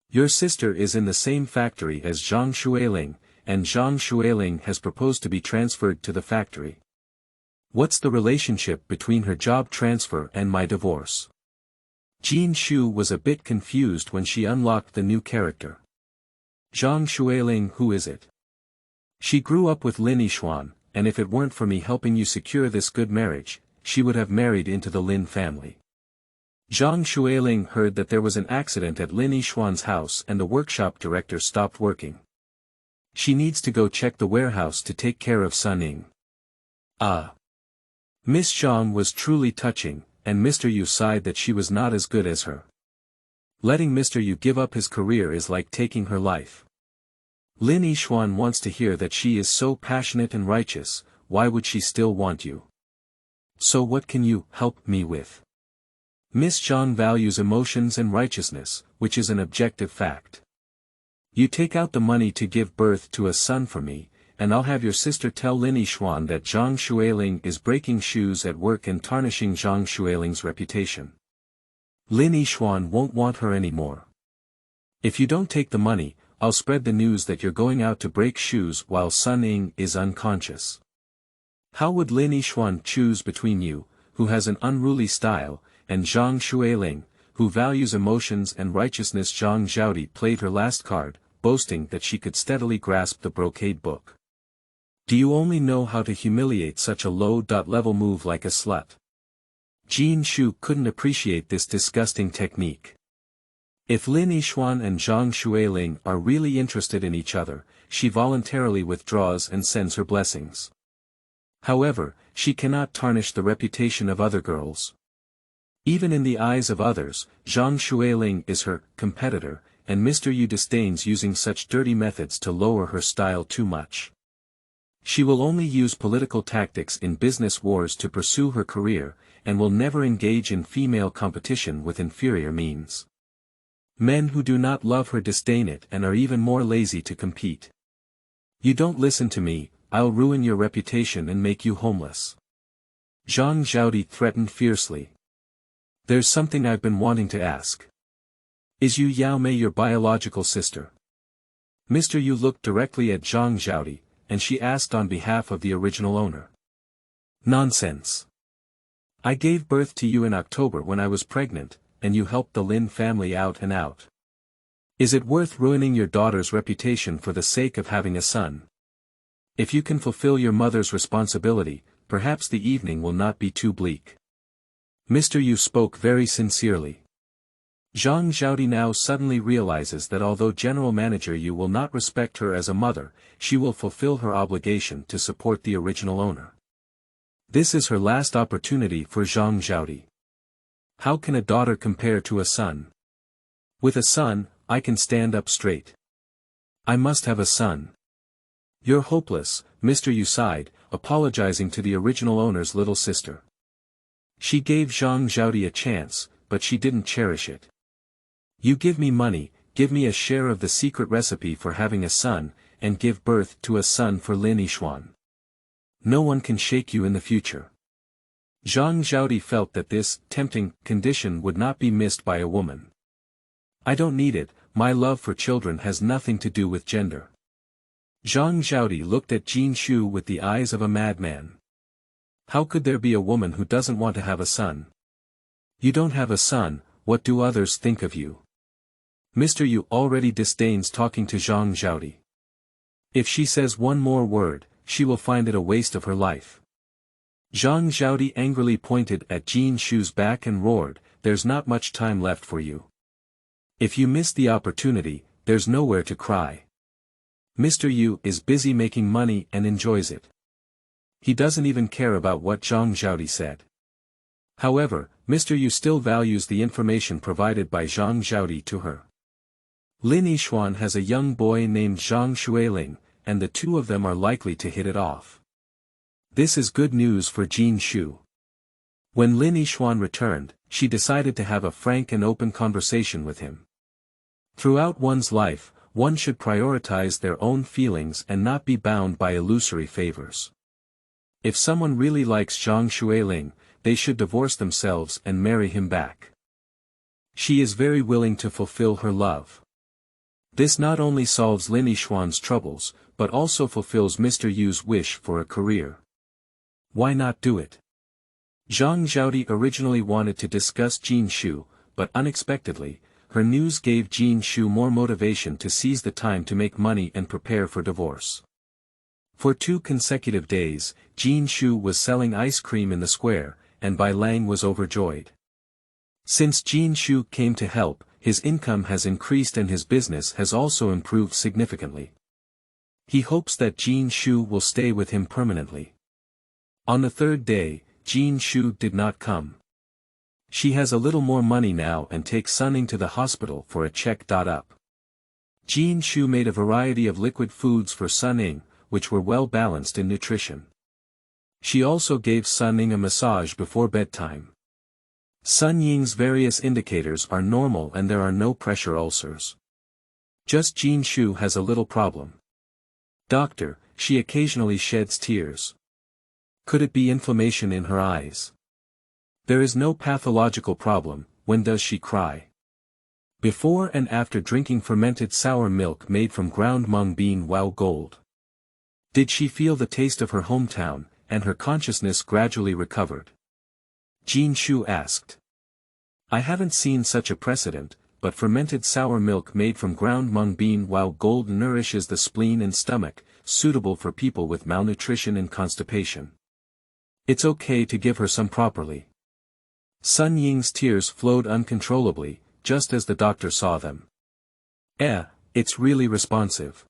Your sister is in the same factory as Zhang Xueling, and Zhang Xueling has proposed to be transferred to the factory. What's the relationship between her job transfer and my divorce? Jinshu was a bit confused when she unlocked the new character. Zhang Xueling, who is it? She grew up with Lin Yixuan, and if it weren't for me helping you secure this good marriage, she would have married into the Lin family. Zhang Xueling heard that there was an accident at Lin Yixuan's house and the workshop director stopped working. She needs to go check the warehouse to take care of Sun Ying. Ah. Miss Zhang was truly touching, and Mr. Yu sighed that she was not as good as her. Letting Mr. Yu give up his career is like taking her life. Lin Yixuan wants to hear that she is so passionate and righteous, why would she still want you? So what can you help me with? Miss Zhang values emotions and righteousness, which is an objective fact. You take out the money to give birth to a son for me, and I'll have your sister tell Lin Yixuan that Zhang Xueling is breaking shoes at work and tarnishing Zhang Xueling's reputation. Lin Yixuan won't want her anymore. If you don't take the money, I'll spread the news that you're going out to break shoes while Sun Ying is unconscious. How would Lin Yixuan choose between you, who has an unruly style, and Zhang Xueling, who values emotions and righteousness? Zhang Zhaodi played her last card, boasting that she could steadily grasp the brocade book. Do you only know how to humiliate such a low-level move like a slut? Jinshu couldn't appreciate this disgusting technique. If Lin Yixuan and Zhang Xueling are really interested in each other, she voluntarily withdraws and sends her blessings. However, she cannot tarnish the reputation of other girls. Even in the eyes of others, Zhang Xueling is her competitor, and Mr. Yu disdains using such dirty methods to lower her style too much. She will only use political tactics in business wars to pursue her career, and will never engage in female competition with inferior means. Men who do not love her disdain it and are even more lazy to compete. You don't listen to me, I'll ruin your reputation and make you homeless. Zhang Zhaodi threatened fiercely. There's something I've been wanting to ask. Is Yu Yaomei your biological sister? Mr. Yu looked directly at Zhang Zhaodi, and she asked on behalf of the original owner. Nonsense. I gave birth to you in October when I was pregnant, and you helped the Lin family out and out. Is it worth ruining your daughter's reputation for the sake of having a son? If you can fulfill your mother's responsibility, perhaps the evening will not be too bleak. Mr. Yu spoke very sincerely. Zhang Zhaodi now suddenly realizes that although General Manager Yu will not respect her as a mother, she will fulfill her obligation to support the original owner. This is her last opportunity for Zhang Zhaodi. How can a daughter compare to a son? With a son, I can stand up straight. I must have a son. You're hopeless, Mr. Yu sighed, apologizing to the original owner's little sister. She gave Zhang Zhaodi a chance, but she didn't cherish it. You give me money, give me a share of the secret recipe for having a son, and give birth to a son for Lin Yixuan. No one can shake you in the future. Zhang Zhaodi felt that this tempting condition would not be missed by a woman. I don't need it, my love for children has nothing to do with gender. Zhang Zhaodi looked at Jinshu with the eyes of a madman. How could there be a woman who doesn't want to have a son? You don't have a son, what do others think of you? Mr. Yu already disdains talking to Zhang Zhaodi. If she says one more word, she will find it a waste of her life. Zhang Zhaodi angrily pointed at Jinshu's back and roared, there's not much time left for you. If you miss the opportunity, there's nowhere to cry. Mr. Yu is busy making money and enjoys it. He doesn't even care about what Zhang Zhaodi said. However, Mr. Yu still values the information provided by Zhang Zhaodi to her. Lin Yixuan has a young boy named Zhang Xueling, and the two of them are likely to hit it off. This is good news for Jinshu. When Lin Yixuan returned, she decided to have a frank and open conversation with him. Throughout one's life, one should prioritize their own feelings and not be bound by illusory favors. If someone really likes Zhang Xueling, they should divorce themselves and marry him back. She is very willing to fulfill her love. This not only solves Lin Yixuan's troubles, but also fulfills Mr. Yu's wish for a career. Why not do it? Zhang Zhaodi originally wanted to discuss Jinshu, but unexpectedly, her news gave Jinshu more motivation to seize the time to make money and prepare for divorce. For 2 consecutive days, Jinshu was selling ice cream in the square, and Bai Lang was overjoyed. Since Jinshu came to help, his income has increased and his business has also improved significantly. He hopes that Jinshu will stay with him permanently. On the third day, Jinshu did not come. She has a little more money now and takes Sunning to the hospital for a check-up. Jinshu made a variety of liquid foods for Sunning, which were well balanced in nutrition. She also gave Sunning a massage before bedtime. Sun Ying's various indicators are normal and there are no pressure ulcers. Just Jinshu has a little problem. Doctor, she occasionally sheds tears. Could it be inflammation in her eyes? There is no pathological problem. When does she cry? Before and after drinking fermented sour milk made from ground mung bean wow gold. Did she feel the taste of her hometown, and her consciousness gradually recovered? Jinshu asked. I haven't seen such a precedent, but fermented sour milk made from ground mung bean wow gold nourishes the spleen and stomach, suitable for people with malnutrition and constipation. It's okay to give her some properly. Sun Ying's tears flowed uncontrollably, just as the doctor saw them. It's really responsive.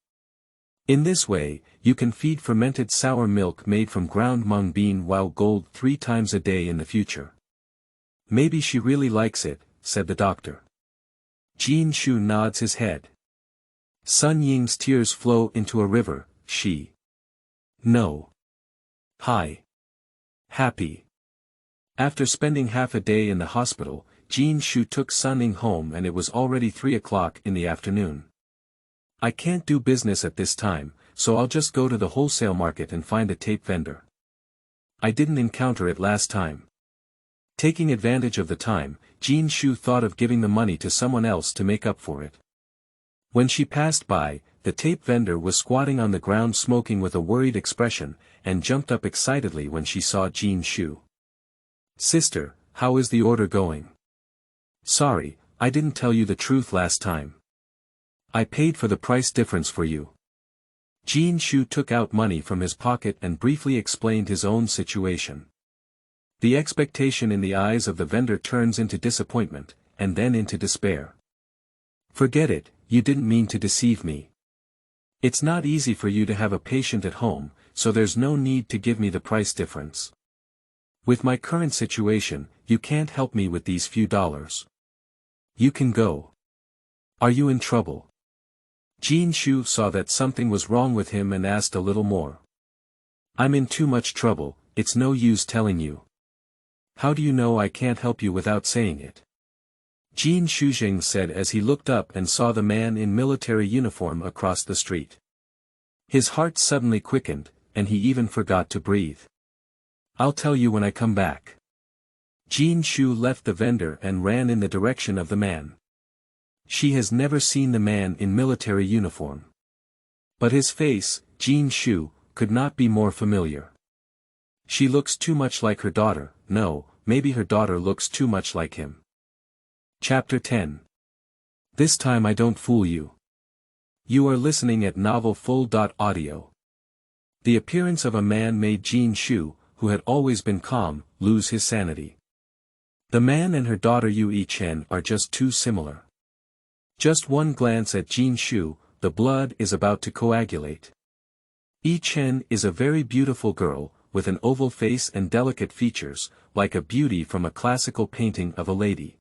In this way, you can feed fermented sour milk made from ground mung bean wow gold 3 times a day in the future. Maybe she really likes it, said the doctor. Jinshu nods his head. Sun Ying's tears flow into a river. She. No. Hi. Happy. After spending half a day in the hospital, Jinshu took Sunning home and it was already 3 o'clock in the afternoon. I can't do business at this time, so I'll just go to the wholesale market and find a tape vendor. I didn't encounter it last time. Taking advantage of the time, Jinshu thought of giving the money to someone else to make up for it. When she passed by, the tape vendor was squatting on the ground smoking with a worried expression, and jumped up excitedly when she saw Jinshu. Sister, how is the order going? Sorry, I didn't tell you the truth last time. I paid for the price difference for you. Jinshu took out money from his pocket and briefly explained his own situation. The expectation in the eyes of the vendor turns into disappointment, and then into despair. Forget it, you didn't mean to deceive me. It's not easy for you to have a patient at home, so there's no need to give me the price difference. With my current situation, you can't help me with these few dollars. You can go. Are you in trouble? Jinshu saw that something was wrong with him and asked a little more. I'm in too much trouble, it's no use telling you. How do you know I can't help you without saying it? Jinshu said as he looked up and saw the man in military uniform across the street. His heart suddenly quickened, and he even forgot to breathe. I'll tell you when I come back. Jinshu left the vendor and ran in the direction of the man. She has never seen the man in military uniform. But his face, Jinshu, could not be more familiar. She looks too much like her daughter. No, maybe her daughter looks too much like him. Chapter 10. This time I don't fool you. You are listening at novelfull.audio. The appearance of a man made Jinshu, who had always been calm, lose his sanity. The man and her daughter Yu-Chen are just too similar. Just one glance at Jinshu, the blood is about to coagulate. Chen is a very beautiful girl, with an oval face and delicate features, like a beauty from a classical painting of a lady.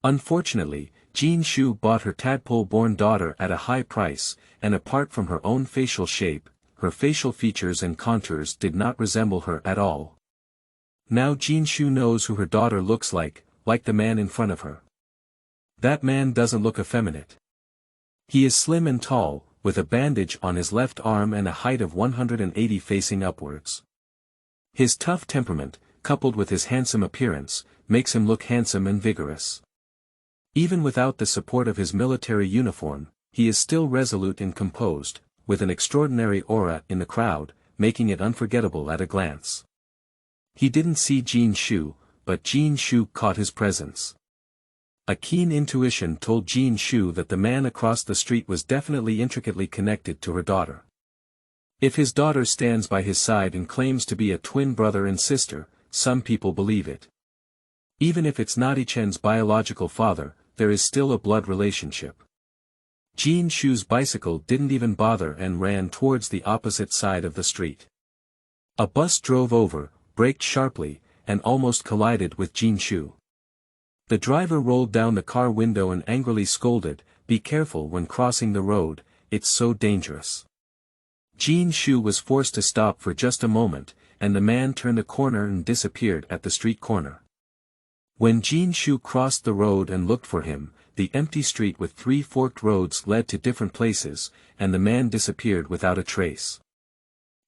Unfortunately, Jinshu bought her tadpole-born daughter at a high price, and apart from her own facial shape, her facial features and contours did not resemble her at all. Now Jinshu knows who her daughter looks like the man in front of her. That man doesn't look effeminate. He is slim and tall, with a bandage on his left arm and a height of 180 facing upwards. His tough temperament, coupled with his handsome appearance, makes him look handsome and vigorous. Even without the support of his military uniform, he is still resolute and composed, with an extraordinary aura in the crowd, making it unforgettable at a glance. He didn't see Jinshu, but Jinshu caught his presence. A keen intuition told Jinshu that the man across the street was definitely intricately connected to her daughter. If his daughter stands by his side and claims to be a twin brother and sister, some people believe it. Even if it's not Ichen's biological father, there is still a blood relationship. Jinshu's bicycle didn't even bother and ran towards the opposite side of the street. A bus drove over, braked sharply, and almost collided with Jinshu. The driver rolled down the car window and angrily scolded, "Be careful when crossing the road, it's so dangerous." Jinshu was forced to stop for just a moment, and the man turned the corner and disappeared at the street corner. When Jinshu crossed the road and looked for him, the empty street with 3 forked roads led to different places, and the man disappeared without a trace.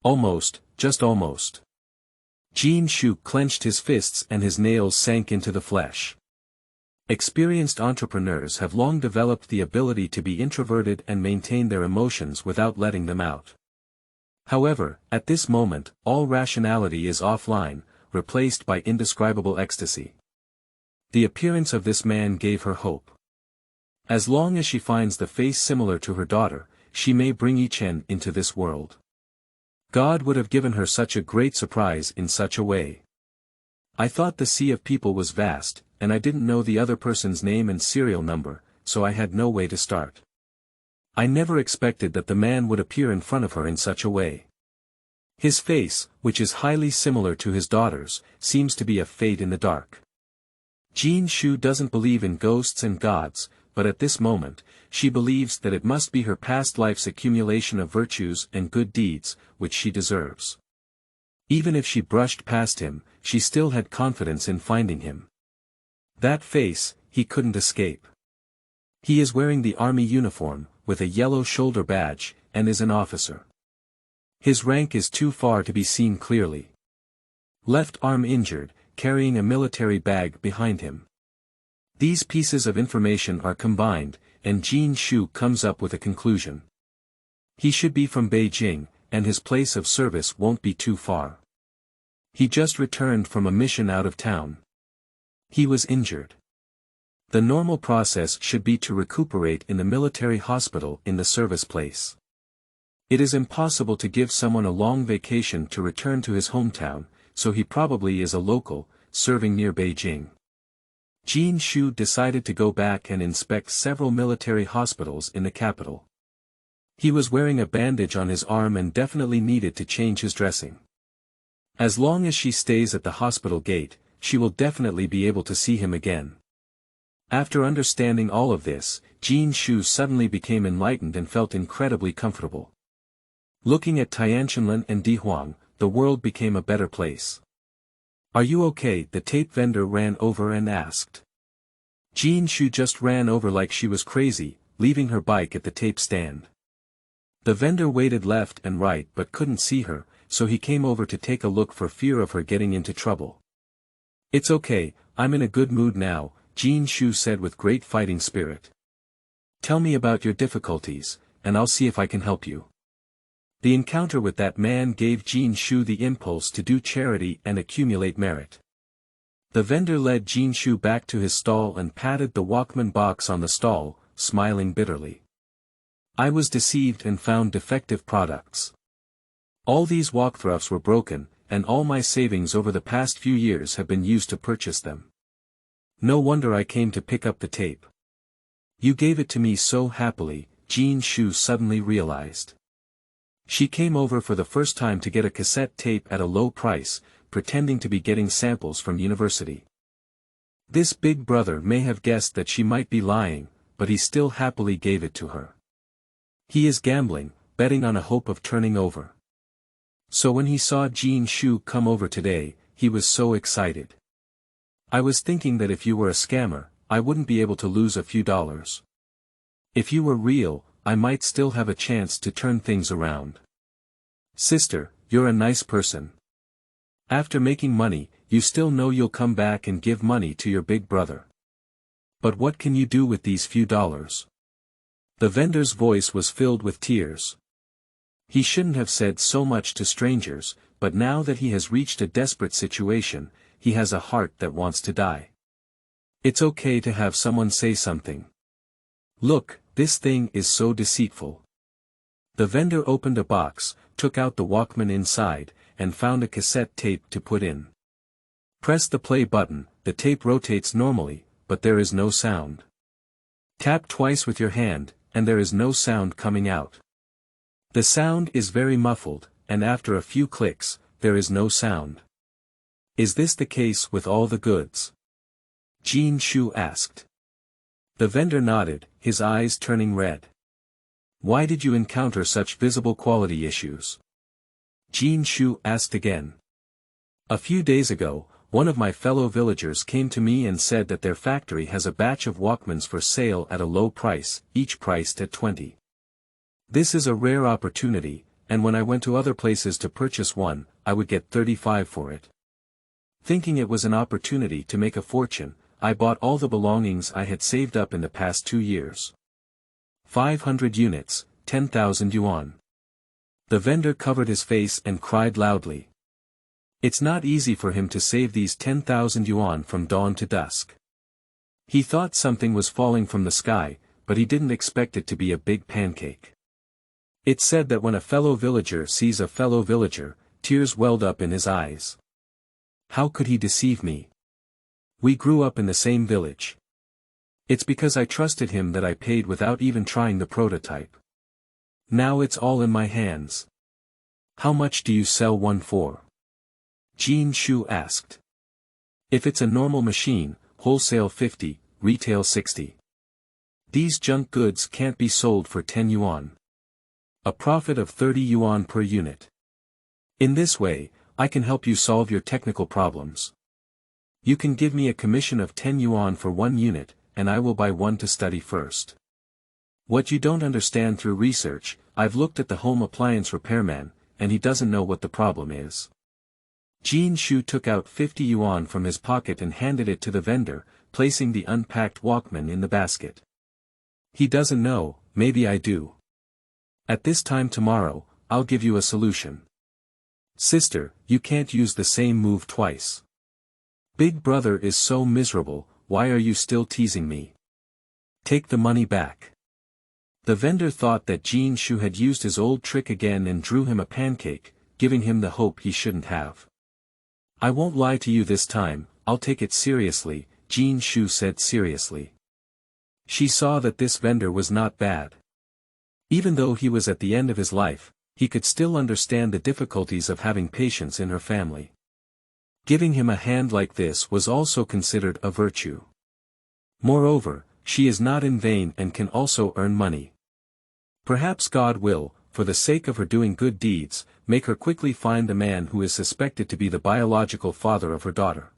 Almost, just almost. Jinshu clenched his fists and his nails sank into the flesh. Experienced entrepreneurs have long developed the ability to be introverted and maintain their emotions without letting them out. However, at this moment, all rationality is offline, replaced by indescribable ecstasy. The appearance of this man gave her hope. As long as she finds the face similar to her daughter, she may bring Ichen into this world. God would have given her such a great surprise in such a way. I thought the sea of people was vast, and I didn't know the other person's name and serial number, so I had no way to start. I never expected that the man would appear in front of her in such a way. His face, which is highly similar to his daughter's, seems to be a fade in the dark. Jinshu doesn't believe in ghosts and gods, but at this moment, she believes that it must be her past life's accumulation of virtues and good deeds, which she deserves. Even if she brushed past him, she still had confidence in finding him. That face, he couldn't escape. He is wearing the army uniform, with a yellow shoulder badge, and is an officer. His rank is too far to be seen clearly. Left arm injured, carrying a military bag behind him. These pieces of information are combined, and Jinshu comes up with a conclusion. He should be from Beijing, and his place of service won't be too far. He just returned from a mission out of town. He was injured. The normal process should be to recuperate in the military hospital in the service place. It is impossible to give someone a long vacation to return to his hometown, so he probably is a local, serving near Beijing. Jinshu decided to go back and inspect several military hospitals in the capital. He was wearing a bandage on his arm and definitely needed to change his dressing. As long as she stays at the hospital gate, she will definitely be able to see him again. After understanding all of this, Jinshu suddenly became enlightened and felt incredibly comfortable. Looking at Tianqianlin and Dihuang, the world became a better place. "Are you okay?" the tape vendor ran over and asked. Jinshu just ran over like she was crazy, leaving her bike at the tape stand. The vendor waited left and right but couldn't see her, so he came over to take a look for fear of her getting into trouble. "It's okay, I'm in a good mood now," Jinshu said with great fighting spirit. "Tell me about your difficulties, and I'll see if I can help you." The encounter with that man gave Jinshu the impulse to do charity and accumulate merit. The vendor led Jinshu back to his stall and patted the Walkman box on the stall, smiling bitterly. "I was deceived and found defective products. All these walkthroughs were broken, and all my savings over the past few years have been used to purchase them. No wonder I came to pick up the tape. You gave it to me so happily," Jinshu suddenly realized. She came over for the first time to get a cassette tape at a low price, pretending to be getting samples from university. This big brother may have guessed that she might be lying, but he still happily gave it to her. He is gambling, betting on a hope of turning over. So when he saw Jinshu come over today, he was so excited. "I was thinking that if you were a scammer, I wouldn't be able to lose a few dollars. If you were real, I might still have a chance to turn things around. Sister, you're a nice person. After making money, you still know you'll come back and give money to your big brother. But what can you do with these few dollars?" The vendor's voice was filled with tears. He shouldn't have said so much to strangers, but now that he has reached a desperate situation, he has a heart that wants to die. It's okay to have someone say something. "Look, this thing is so deceitful." The vendor opened a box, took out the Walkman inside, and found a cassette tape to put in. Press the play button, the tape rotates normally, but there is no sound. Tap twice with your hand, and there is no sound coming out. The sound is very muffled, and after a few clicks, there is no sound. Is this the case with all the goods? Jinshu asked. The vendor nodded, his eyes turning red. Why did you encounter such visible quality issues? Jinshu asked again. A few days ago, one of my fellow villagers came to me and said that their factory has a batch of Walkmans for sale at a low price, each priced at 20. This is a rare opportunity, and when I went to other places to purchase one, I would get 35 for it. Thinking it was an opportunity to make a fortune, I bought all the belongings I had saved up in the past 2 years. 500 units, 10,000 yuan. The vendor covered his face and cried loudly. It's not easy for him to save these 10,000 yuan from dawn to dusk. He thought something was falling from the sky, but he didn't expect it to be a big pancake. It's said that when a fellow villager sees a fellow villager, tears welled up in his eyes. How could he deceive me? We grew up in the same village. It's because I trusted him that I paid without even trying the prototype. Now it's all in my hands. How much do you sell one for? Jinshu asked. If it's a normal machine, wholesale 50, retail 60. These junk goods can't be sold for 10 yuan. A profit of 30 yuan per unit. In this way, I can help you solve your technical problems. You can give me a commission of 10 yuan for 1 unit, and I will buy one to study first. What you don't understand through research, I've looked at the home appliance repairman, and he doesn't know what the problem is. Jinshu took out 50 yuan from his pocket and handed it to the vendor, placing the unpacked Walkman in the basket. He doesn't know, maybe I do. At this time tomorrow, I'll give you a solution. Sister, you can't use the same move twice. Big brother is so miserable, why are you still teasing me? Take the money back. The vendor thought that Jinshu had used his old trick again and drew him a pancake, giving him the hope he shouldn't have. I won't lie to you this time, I'll take it seriously, Jinshu said seriously. She saw that this vendor was not bad. Even though he was at the end of his life, he could still understand the difficulties of having patients in her family. Giving him a hand like this was also considered a virtue. Moreover, she is not in vain and can also earn money. Perhaps God will, for the sake of her doing good deeds, make her quickly find the man who is suspected to be the biological father of her daughter.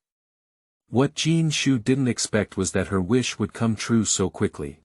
What Jinshu didn't expect was that her wish would come true so quickly.